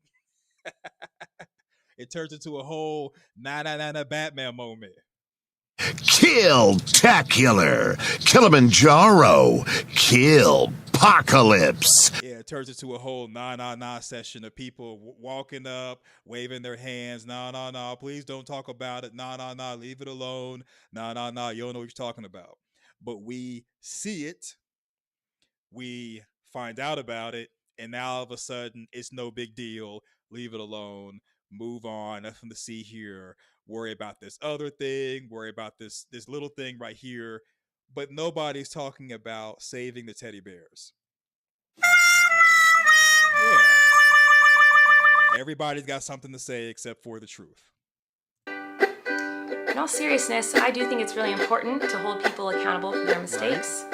Speaker 1: It turns into a whole nah, nah, nah, nah, Batman moment.
Speaker 2: Kill-tacular. Kilimanjaro. Kill-pocalypse.
Speaker 1: Yeah, it turns into a whole nah, nah, nah session of people walking up, waving their hands. Nah, nah, nah, please don't talk about it. Nah, nah, nah, leave it alone. Nah, nah, nah, you don't know what you're talking about. But we see it, we find out about it, and now all of a sudden it's no big deal. Leave it alone. Move on. Nothing to see here. Worry about this other thing. Worry about this little thing right here. But nobody's talking about saving the teddy bears. Yeah. Everybody's got something to say except for the truth.
Speaker 15: In all seriousness, I do think it's really important to hold people accountable for their mistakes.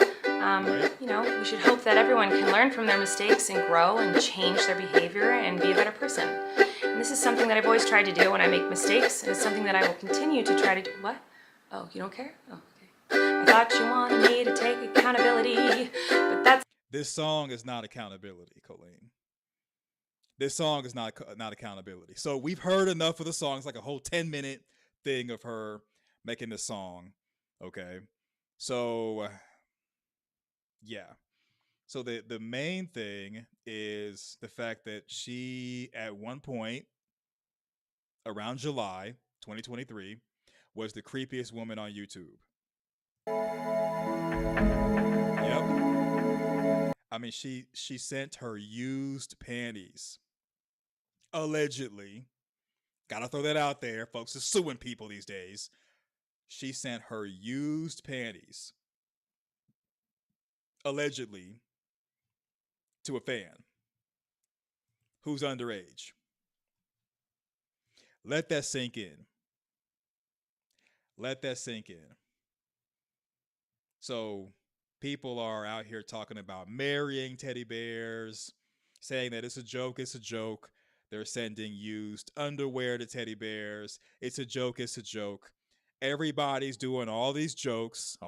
Speaker 15: You know, we should hope that everyone can learn from their mistakes and grow and change their behavior and be a better person. And this is something that I've always tried to do when I make mistakes, and it's something that I will continue to try to do. What? Oh, you don't care? Oh, okay. I thought you wanted me to take accountability, but that's...
Speaker 1: This song is not accountability, Colleen. This song is not accountability. So we've heard enough of the song. It's like a whole 10-minute thing of her making this song. Okay. So, yeah. So the main thing is the fact that she, at one point, around July 2023, was the creepiest woman on YouTube. Yep. I mean, she sent her used panties. Allegedly. Gotta throw that out there. Folks are suing people these days. She sent her used panties, allegedly, to a fan who's underage. Let that sink in. Let that sink in. So people are out here talking about marrying teddy bears, saying that it's a joke, it's a joke. They're sending used underwear to teddy bears. It's a joke, it's a joke. Everybody's doing all these jokes. But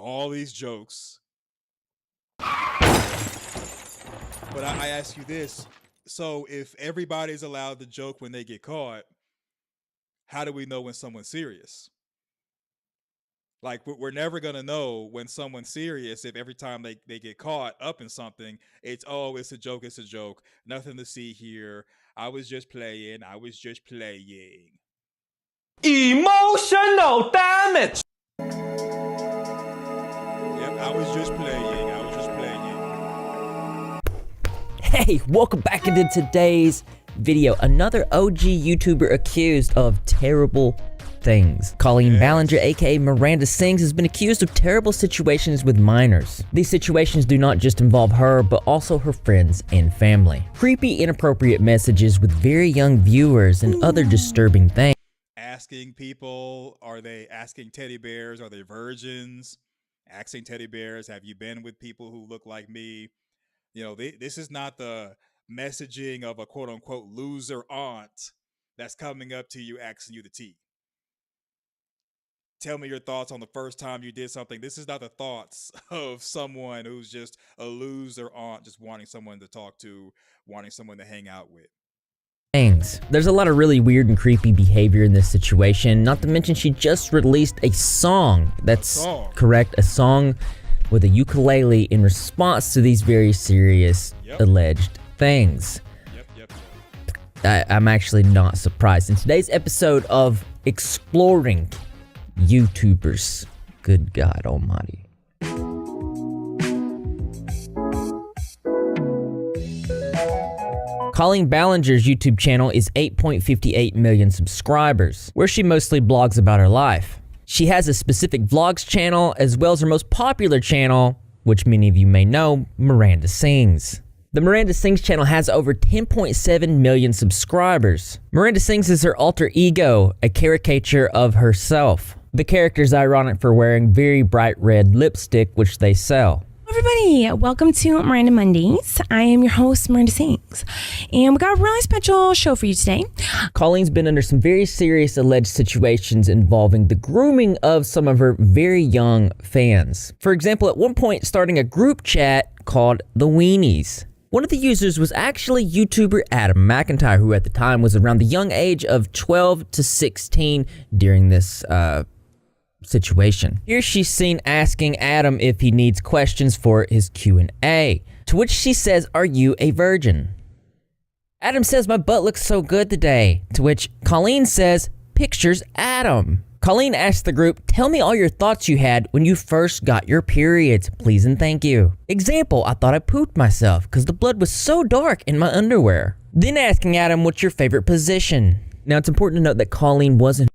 Speaker 1: I ask you this. So if everybody's allowed to joke when they get caught, how do we know when someone's serious? Like, we're never going to know when someone's serious if every time they get caught up in something, it's a joke, it's a joke. Nothing to see here. I was just playing.
Speaker 8: Emotional damage!
Speaker 1: Yep, I was just playing.
Speaker 16: Hey, welcome back into today's video. Another OG YouTuber accused of terrible things. Colleen Ballinger, aka Miranda Sings, has been accused of terrible situations with minors. These situations do not just involve her, but also her friends and family. Creepy, inappropriate messages with very young viewers and other disturbing things.
Speaker 1: Asking people, are they asking teddy bears, are they virgins? Asking teddy bears, have you been with people who look like me? You know, this is not the messaging of a quote-unquote loser aunt that's coming up to you asking you the tea. Tell me your thoughts on the first time you did something. This is not the thoughts of someone who's just a loser aunt, just wanting someone to talk to, wanting someone to hang out with.
Speaker 16: There's a lot of really weird and creepy behavior in this situation, not to mention she just released a song. That's correct, a song with a ukulele in response to these very serious alleged things. I'm actually not surprised. In today's episode of Exploring YouTubers, good God almighty. Colleen Ballinger's YouTube channel is 8.58 million subscribers, where she mostly blogs about her life. She has a specific vlogs channel, as well as her most popular channel, which many of you may know, Miranda Sings. The Miranda Sings channel has over 10.7 million subscribers. Miranda Sings is her alter ego, a caricature of herself. The character is ironic for wearing very bright red lipstick, which they sell.
Speaker 12: Everybody, welcome to Miranda Mondays. I am your host, Miranda Sings, and we got a really special show for you today.
Speaker 16: Colleen's been under some very serious alleged situations involving the grooming of some of her very young fans. For example, at one point starting a group chat called The Weenies. One of the users was actually YouTuber Adam McIntyre, who at the time was around the young age of 12 to 16 during this situation. Here she's seen asking Adam if he needs questions for his Q&A, to which she says, "Are you a virgin?" Adam says, "My butt looks so good today," to which Colleen says, "Pictures Adam." Colleen asks the group, "Tell me all your thoughts you had when you first got your periods, please and thank you." Example, "I thought I pooped myself because the blood was so dark in my underwear." Then asking Adam, "What's your favorite position?" Now it's important to note that Colleen wasn't.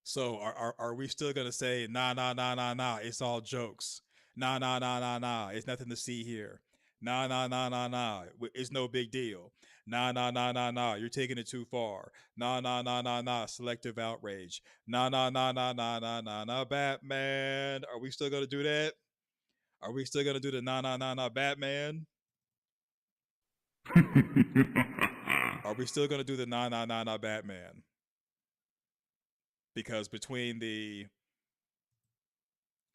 Speaker 1: So are we still gonna say nah, it's all jokes? Nah, it's nothing to see here. Nah, it's no big deal. Nah, you're taking it too far. Nah, selective outrage. Nah, Batman. Are we still gonna do that? Are we still gonna do the nah, Batman? Are we still gonna do the nah, Batman? Because between the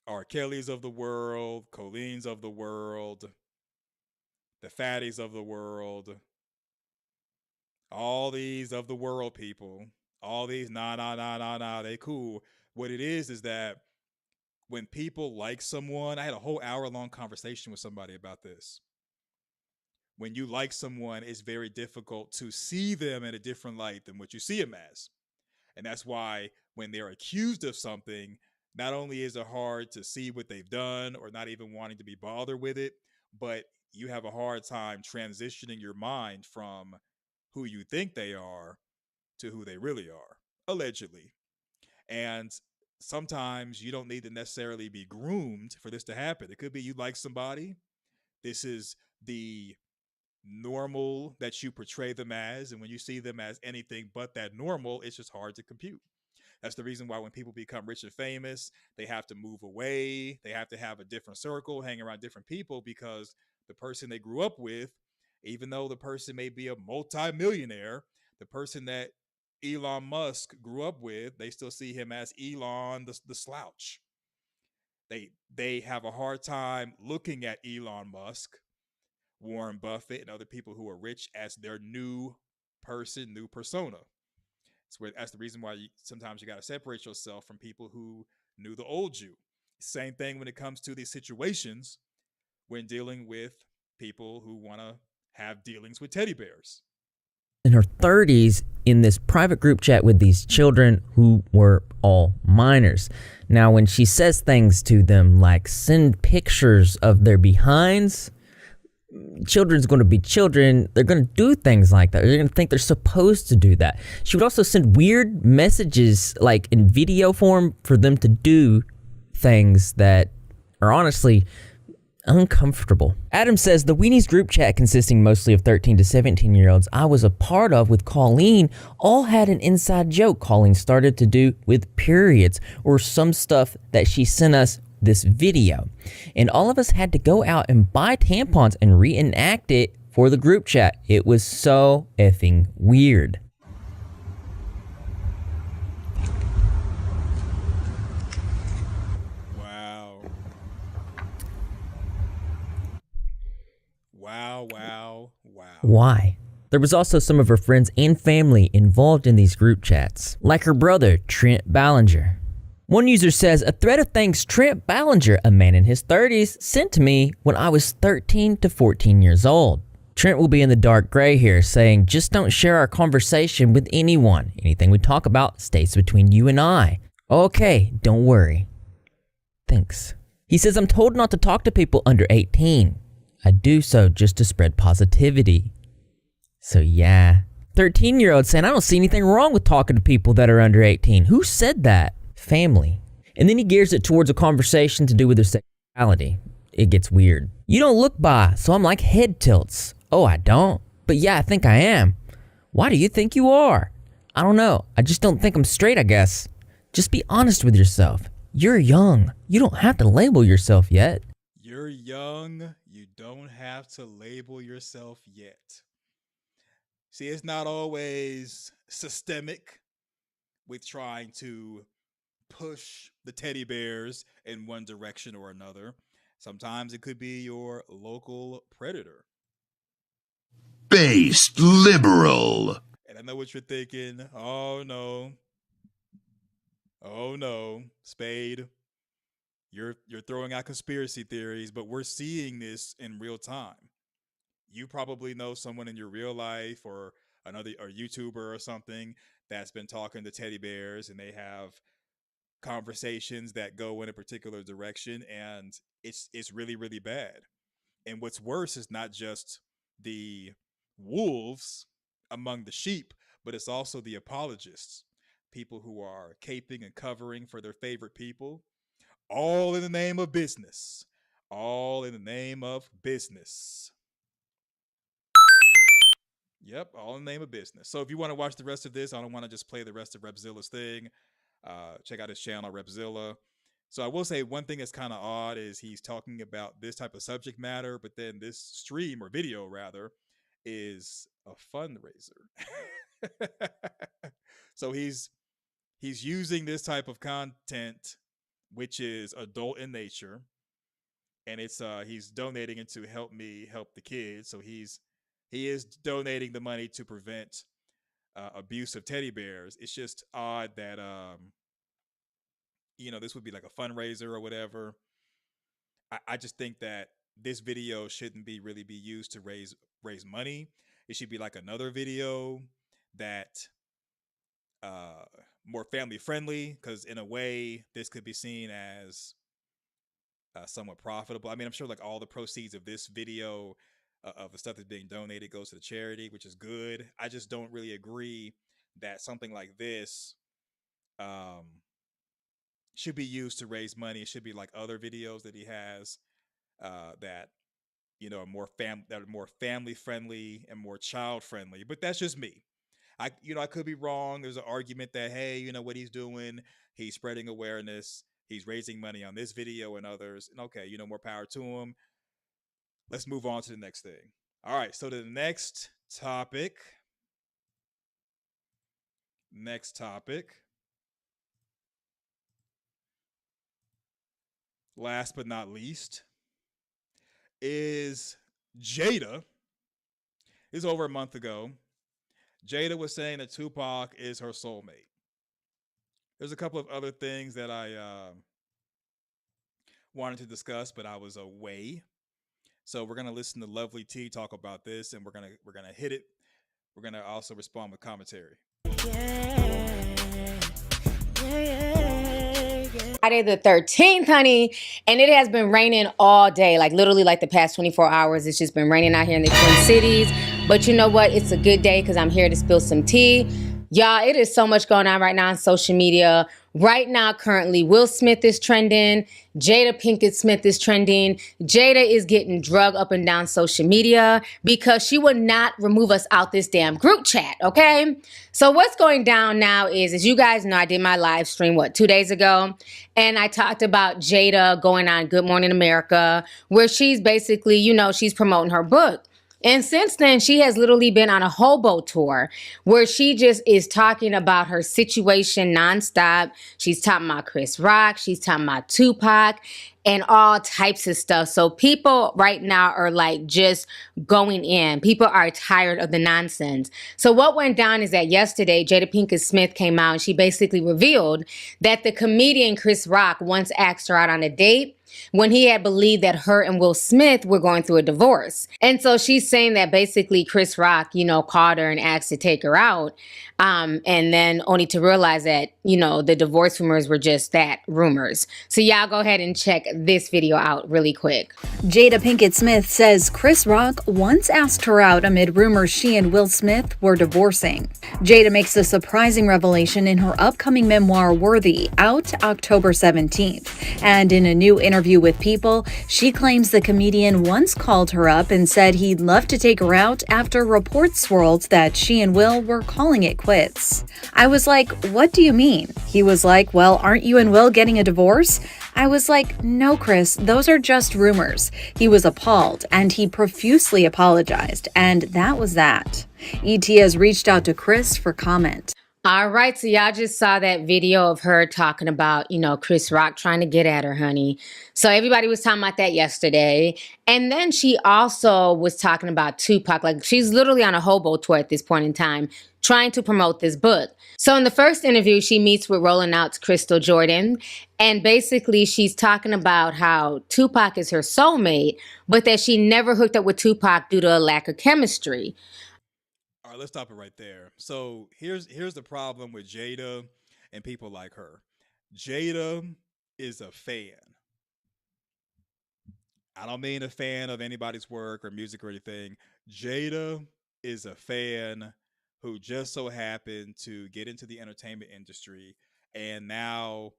Speaker 1: R. Kellys of the world, Colleen's of the world, the fatties of the world, all these of the world people, all these nah, they cool. What it is that when people like someone, I had a whole hour-long conversation with somebody about this. When you like someone, it's very difficult to see them in a different light than what you see them as. And that's why when they're accused of something, not only is it hard to see what they've done or not even wanting to be bothered with it, but you have a hard time transitioning your mind from who you think they are to who they really are, allegedly. And sometimes you don't need to necessarily be groomed for this to happen. It could be you like somebody. This is the normal that you portray them as. And when you see them as anything but that normal, it's just hard to compute. That's the reason why when people become rich and famous, they have to move away. They have to have a different circle, hang around different people, because the person they grew up with, even though the person may be a multimillionaire, the person that Elon Musk grew up with, they still see him as Elon the slouch. They have a hard time looking at Elon Musk, Warren Buffett, and other people who are rich as their new person, new persona. That's the reason why sometimes you got to separate yourself from people who knew the old you. Same thing when it comes to these situations when dealing with people who want to have dealings with teddy bears.
Speaker 16: In her 30s in this private group chat with these children who were all minors. Now, when she says things to them like send pictures of their behinds, children's going to be children. They're going to do things like that. They're going to think they're supposed to do that. She would also send weird messages like in video form for them to do things that are honestly uncomfortable. Adam says the Weenies group chat, consisting mostly of 13 to 17 year olds I was a part of with Colleen, all had an inside joke Colleen started to do with periods or some stuff that she sent us this video, and all of us had to go out and buy tampons and reenact it for the group chat. It was so effing weird.
Speaker 1: Wow.
Speaker 16: Why? There was also some of her friends and family involved in these group chats, like her brother, Trent Ballinger. One user says, a thread of thanks Trent Ballinger, a man in his 30s, sent to me when I was 13 to 14 years old. Trent will be in the dark gray here, saying, just don't share our conversation with anyone. Anything we talk about stays between you and I. Okay, don't worry. Thanks. He says, I'm told not to talk to people under 18. I do so just to spread positivity. So yeah. 13-year-old saying, I don't see anything wrong with talking to people that are under 18. Who said that? Family. And then he gears it towards a conversation to do with their sexuality. It gets weird. You don't look bi, so I'm like head tilts. Oh, I don't? But yeah, I think I am. Why do you think you are? I don't know. I just don't think I'm straight, I guess. Just be honest with yourself. You're young. You don't have to label yourself yet.
Speaker 1: You're young. You don't have to label yourself yet. See, it's not always systemic with trying to push the teddy bears in one direction or another. Sometimes it could be your local predator.
Speaker 2: Based liberal.
Speaker 1: And I know what you're thinking. Oh no. Oh no. Spade. You're throwing out conspiracy theories, but we're seeing this in real time. You probably know someone in your real life or another or YouTuber or something that's been talking to teddy bears, and they have conversations that go in a particular direction, and it's really, really bad. And what's worse is not just the wolves among the sheep, but it's also the apologists, people who are caping and covering for their favorite people, all in the name of business. All in the name of business. Yep, all in the name of business. So if you want to watch the rest of this, I don't want to just play the rest of Repzilla's thing. Check out his channel, Repzilla. So I will say one thing that's kind of odd is he's talking about this type of subject matter, but then this stream or video rather is a fundraiser. So he's using this type of content, which is adult in nature, and it's he's donating it to help me help the kids. So he is donating the money to prevent abuse of teddy bears. It's just odd that this would be like a fundraiser or whatever. I just think that this video shouldn't really be used to raise money. It should be like another video that more family friendly, because in a way this could be seen as somewhat profitable. I mean, I'm sure like all the proceeds of this video of the stuff that's being donated goes to the charity, which is good. I just don't really agree that something like this should be used to raise money. It should be like other videos that he has that are more family friendly and more child friendly. But that's just me. I could be wrong. There's an argument that, hey, what he's doing, he's spreading awareness, he's raising money on this video and others. And okay, more power to him. Let's move on to the next thing. All right, so the next topic. Last but not least is Jada. This is over a month ago. Jada was saying that Tupac is her soulmate. There's a couple of other things that I wanted to discuss, but I was away. So we're gonna listen to Lovely T talk about this, and we're gonna hit it. We're gonna also respond with commentary.
Speaker 17: Friday the 13th, honey, and it has been raining all day, like literally like the past 24 hours. It's just been raining out here in the Twin Cities. But you know what? It's a good day because I'm here to spill some tea. Y'all, it is so much going on right now on social media. Right now, currently, Will Smith is trending. Jada Pinkett Smith is trending. Jada is getting drugged up and down social media because she would not remove us out this damn group chat, okay? So what's going down now is, as you guys know, I did my live stream, 2 days ago? And I talked about Jada going on Good Morning America, where she's basically, she's promoting her book. And since then, she has literally been on a hobo tour where she just is talking about her situation nonstop. She's talking about Chris Rock. She's talking about Tupac and all types of stuff. So people right now are like just going in. People are tired of the nonsense. So what went down is that yesterday, Jada Pinkett Smith came out and she basically revealed that the comedian Chris Rock once asked her out on a date when he had believed that her and Will Smith were going through a divorce. And so she's saying that basically Chris Rock, called her and asked to take her out. And then only to realize that, the divorce rumors were just that, rumors. So y'all go ahead and check this video out really quick.
Speaker 18: Jada Pinkett Smith says Chris Rock once asked her out amid rumors she and Will Smith were divorcing. Jada makes a surprising revelation in her upcoming memoir, Worthy, out October 17th. And in a new interview with People, she claims the comedian once called her up and said he'd love to take her out after reports swirled that she and Will were calling it quits. I was like, what do you mean? He was like, well, aren't you and Will getting a divorce? I was like, no, Chris, those are just rumors. He was appalled and he profusely apologized, and that was that. ET has reached out to Chris for comment.
Speaker 17: All right, so y'all just saw that video of her talking about, Chris Rock trying to get at her, honey. So everybody was talking about that yesterday. And then she also was talking about Tupac. Like, she's literally on a hobo tour at this point in time, trying to promote this book. So in the first interview, she meets with Rolling Out's Crystal Jordan. And basically, she's talking about how Tupac is her soulmate, but that she never hooked up with Tupac due to a lack of chemistry.
Speaker 1: All right, let's stop it right there. So here's the problem with Jada and people like her. Jada is a fan. I don't mean a fan of anybody's work or music or anything. Jada is a fan who just so happened to get into the entertainment industry, and now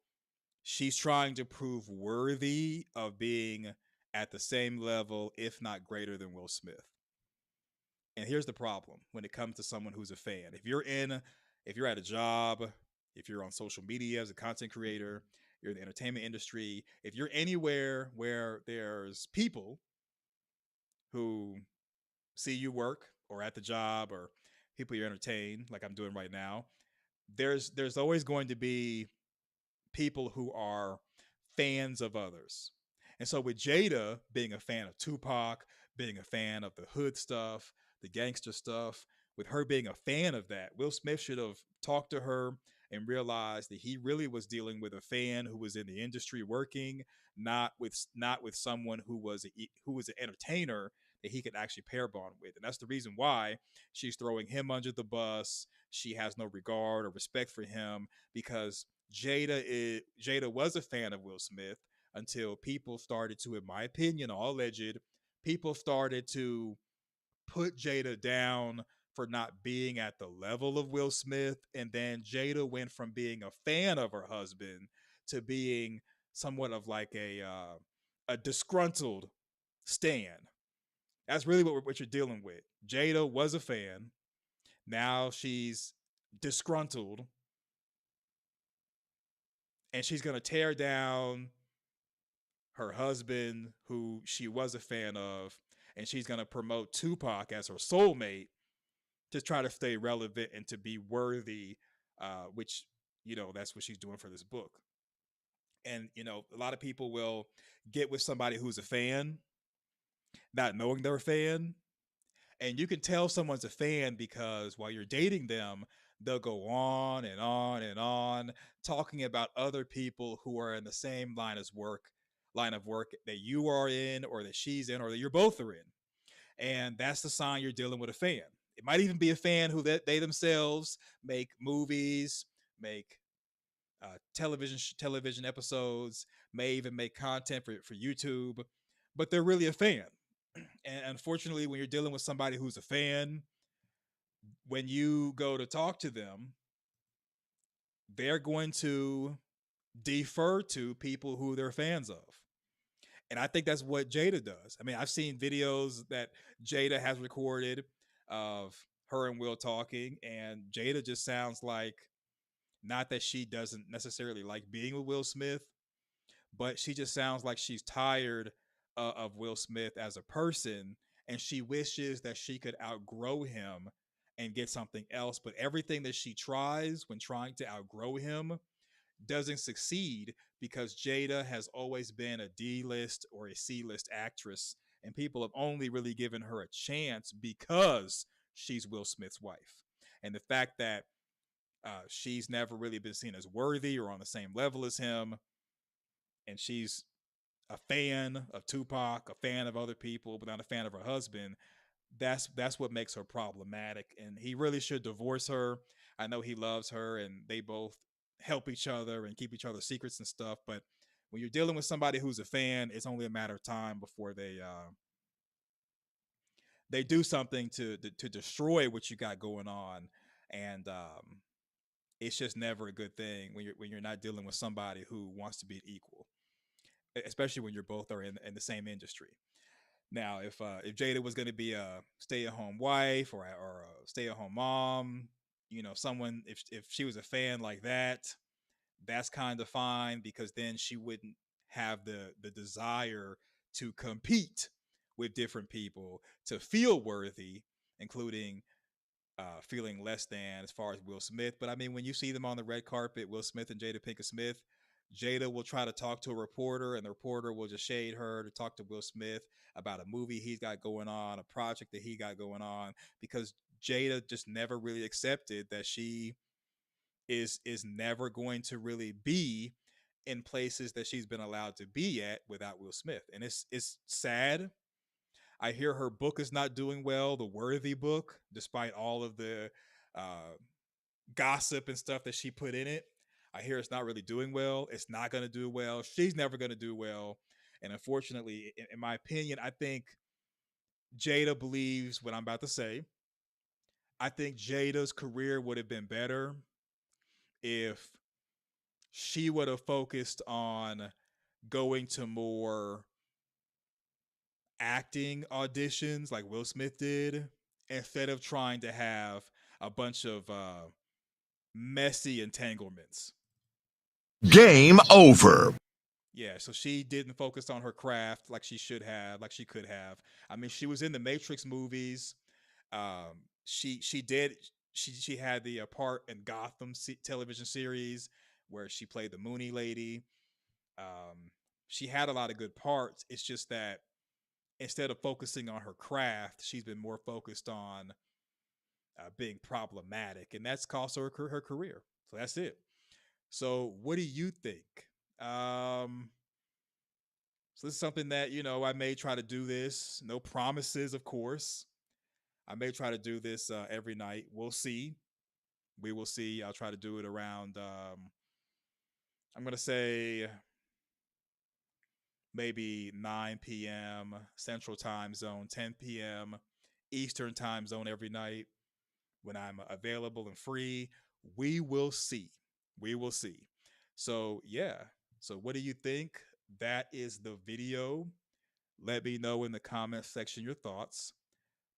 Speaker 1: she's trying to prove worthy of being at the same level, if not greater than Will Smith. And here's the problem when it comes to someone who's a fan. If you're at a job, if you're on social media as a content creator, you're in the entertainment industry, if you're anywhere where there's people who see you work or at the job or people you entertain, like I'm doing right now, there's always going to be people who are fans of others. And so with Jada being a fan of Tupac, being a fan of the hood stuff, the gangster stuff, with her being a fan of that, Will Smith should have talked to her and realized that he really was dealing with a fan who was in the industry working, not with someone who was an entertainer that he could actually pair bond with. And that's the reason why she's throwing him under the bus. She has no regard or respect for him because Jada was a fan of Will Smith until people started to, in my opinion, all alleged, people started to put Jada down for not being at the level of Will Smith. And then Jada went from being a fan of her husband to being somewhat of like a disgruntled stan. That's really what you're dealing with. Jada was a fan. Now she's disgruntled and she's going to tear down her husband, who she was a fan of, and she's going to promote Tupac as her soulmate to try to stay relevant and to be worthy, which, that's what she's doing for this book. And, a lot of people will get with somebody who's a fan, not knowing they're a fan. And you can tell someone's a fan because while you're dating them, they'll go on and on and on talking about other people who are in the same line of work that you are in or that she's in or that you're both are in. And that's the sign you're dealing with a fan. It might even be a fan who they themselves make movies, make television episodes, may even make content for YouTube, but they're really a fan. And unfortunately, when you're dealing with somebody who's a fan, when you go to talk to them, they're going to defer to people who they're fans of. And I think that's what Jada does. I mean, I've seen videos that Jada has recorded of her and Will talking, and Jada just sounds like, not that she doesn't necessarily like being with Will Smith, but she just sounds like she's tired of Will Smith as a person, and she wishes that she could outgrow him and get something else. But everything that she tries when trying to outgrow him doesn't succeed because Jada has always been a D-list or a C-list actress, and people have only really given her a chance because she's Will Smith's wife. And the fact that she's never really been seen as worthy or on the same level as him, and she's a fan of Tupac, a fan of other people, but not a fan of her husband. That's what makes her problematic, and he really should divorce her. I know he loves her, and they both help each other and keep each other's secrets and stuff. But when you're dealing with somebody who's a fan, it's only a matter of time before they do something to destroy what you got going on, and it's just never a good thing when you're not dealing with somebody who wants to be equal, especially when you're both are in the same industry. Now, if Jada was going to be a stay-at-home wife or a stay-at-home mom, someone if she was a fan like that, that's kind of fine because then she wouldn't have the desire to compete with different people to feel worthy, including feeling less than as far as Will Smith. But I mean, when you see them on the red carpet, Will Smith and Jada Pinkett Smith, Jada will try to talk to a reporter, and the reporter will just shade her to talk to Will Smith about a movie he's got going on, a project that he got going on, because Jada just never really accepted that she is never going to really be in places that she's been allowed to be at without Will Smith. And it's sad. I hear her book is not doing well, the Worthy book, despite all of the gossip and stuff that she put in it. I hear it's not really doing well. It's not going to do well. She's never going to do well. And unfortunately, in my opinion, I think Jada believes what I'm about to say. I think Jada's career would have been better if she would have focused on going to more acting auditions like Will Smith did, instead of trying to have a bunch of messy entanglements.
Speaker 2: Game over.
Speaker 1: Yeah, so she didn't focus on her craft like she should have, like she could have. I mean, she was in the Matrix movies. She had the part in Gotham television series where she played the Mooney lady. She had a lot of good parts. It's just that instead of focusing on her craft, she's been more focused on being problematic, and that's cost her her career. So that's it. So what do you think? So this is something that, I may try to do this. No promises, of course. I may try to do this every night. We'll see. We will see. I'll try to do it around, I'm going to say maybe 9 p.m. Central Time Zone, 10 p.m. Eastern Time Zone every night when I'm available and free. We will see. We will see. So, yeah. So what do you think? That is the video. Let me know in the comments section your thoughts.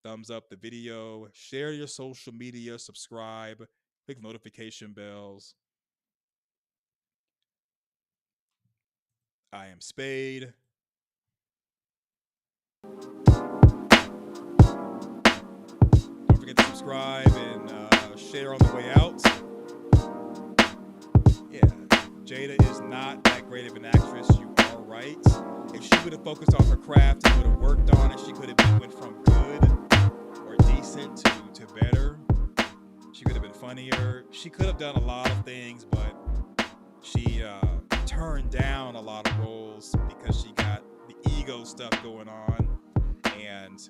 Speaker 1: Thumbs up the video, share your social media, subscribe, click notification bells. I am Spade. Don't forget to subscribe and share on the way out. Yeah, Jada is not that great of an actress. You are right. If she would have focused on her craft and would have worked on it, she could have went from good or decent to better. She could have been funnier. She could have done a lot of things, but she turned down a lot of roles because she got the ego stuff going on, and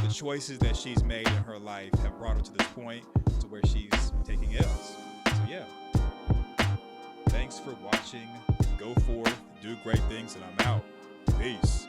Speaker 1: the choices that she's made in her life have brought her to this point to where she's taking L's. So yeah, thanks for watching. Go forth, do great things, and I'm out. Peace.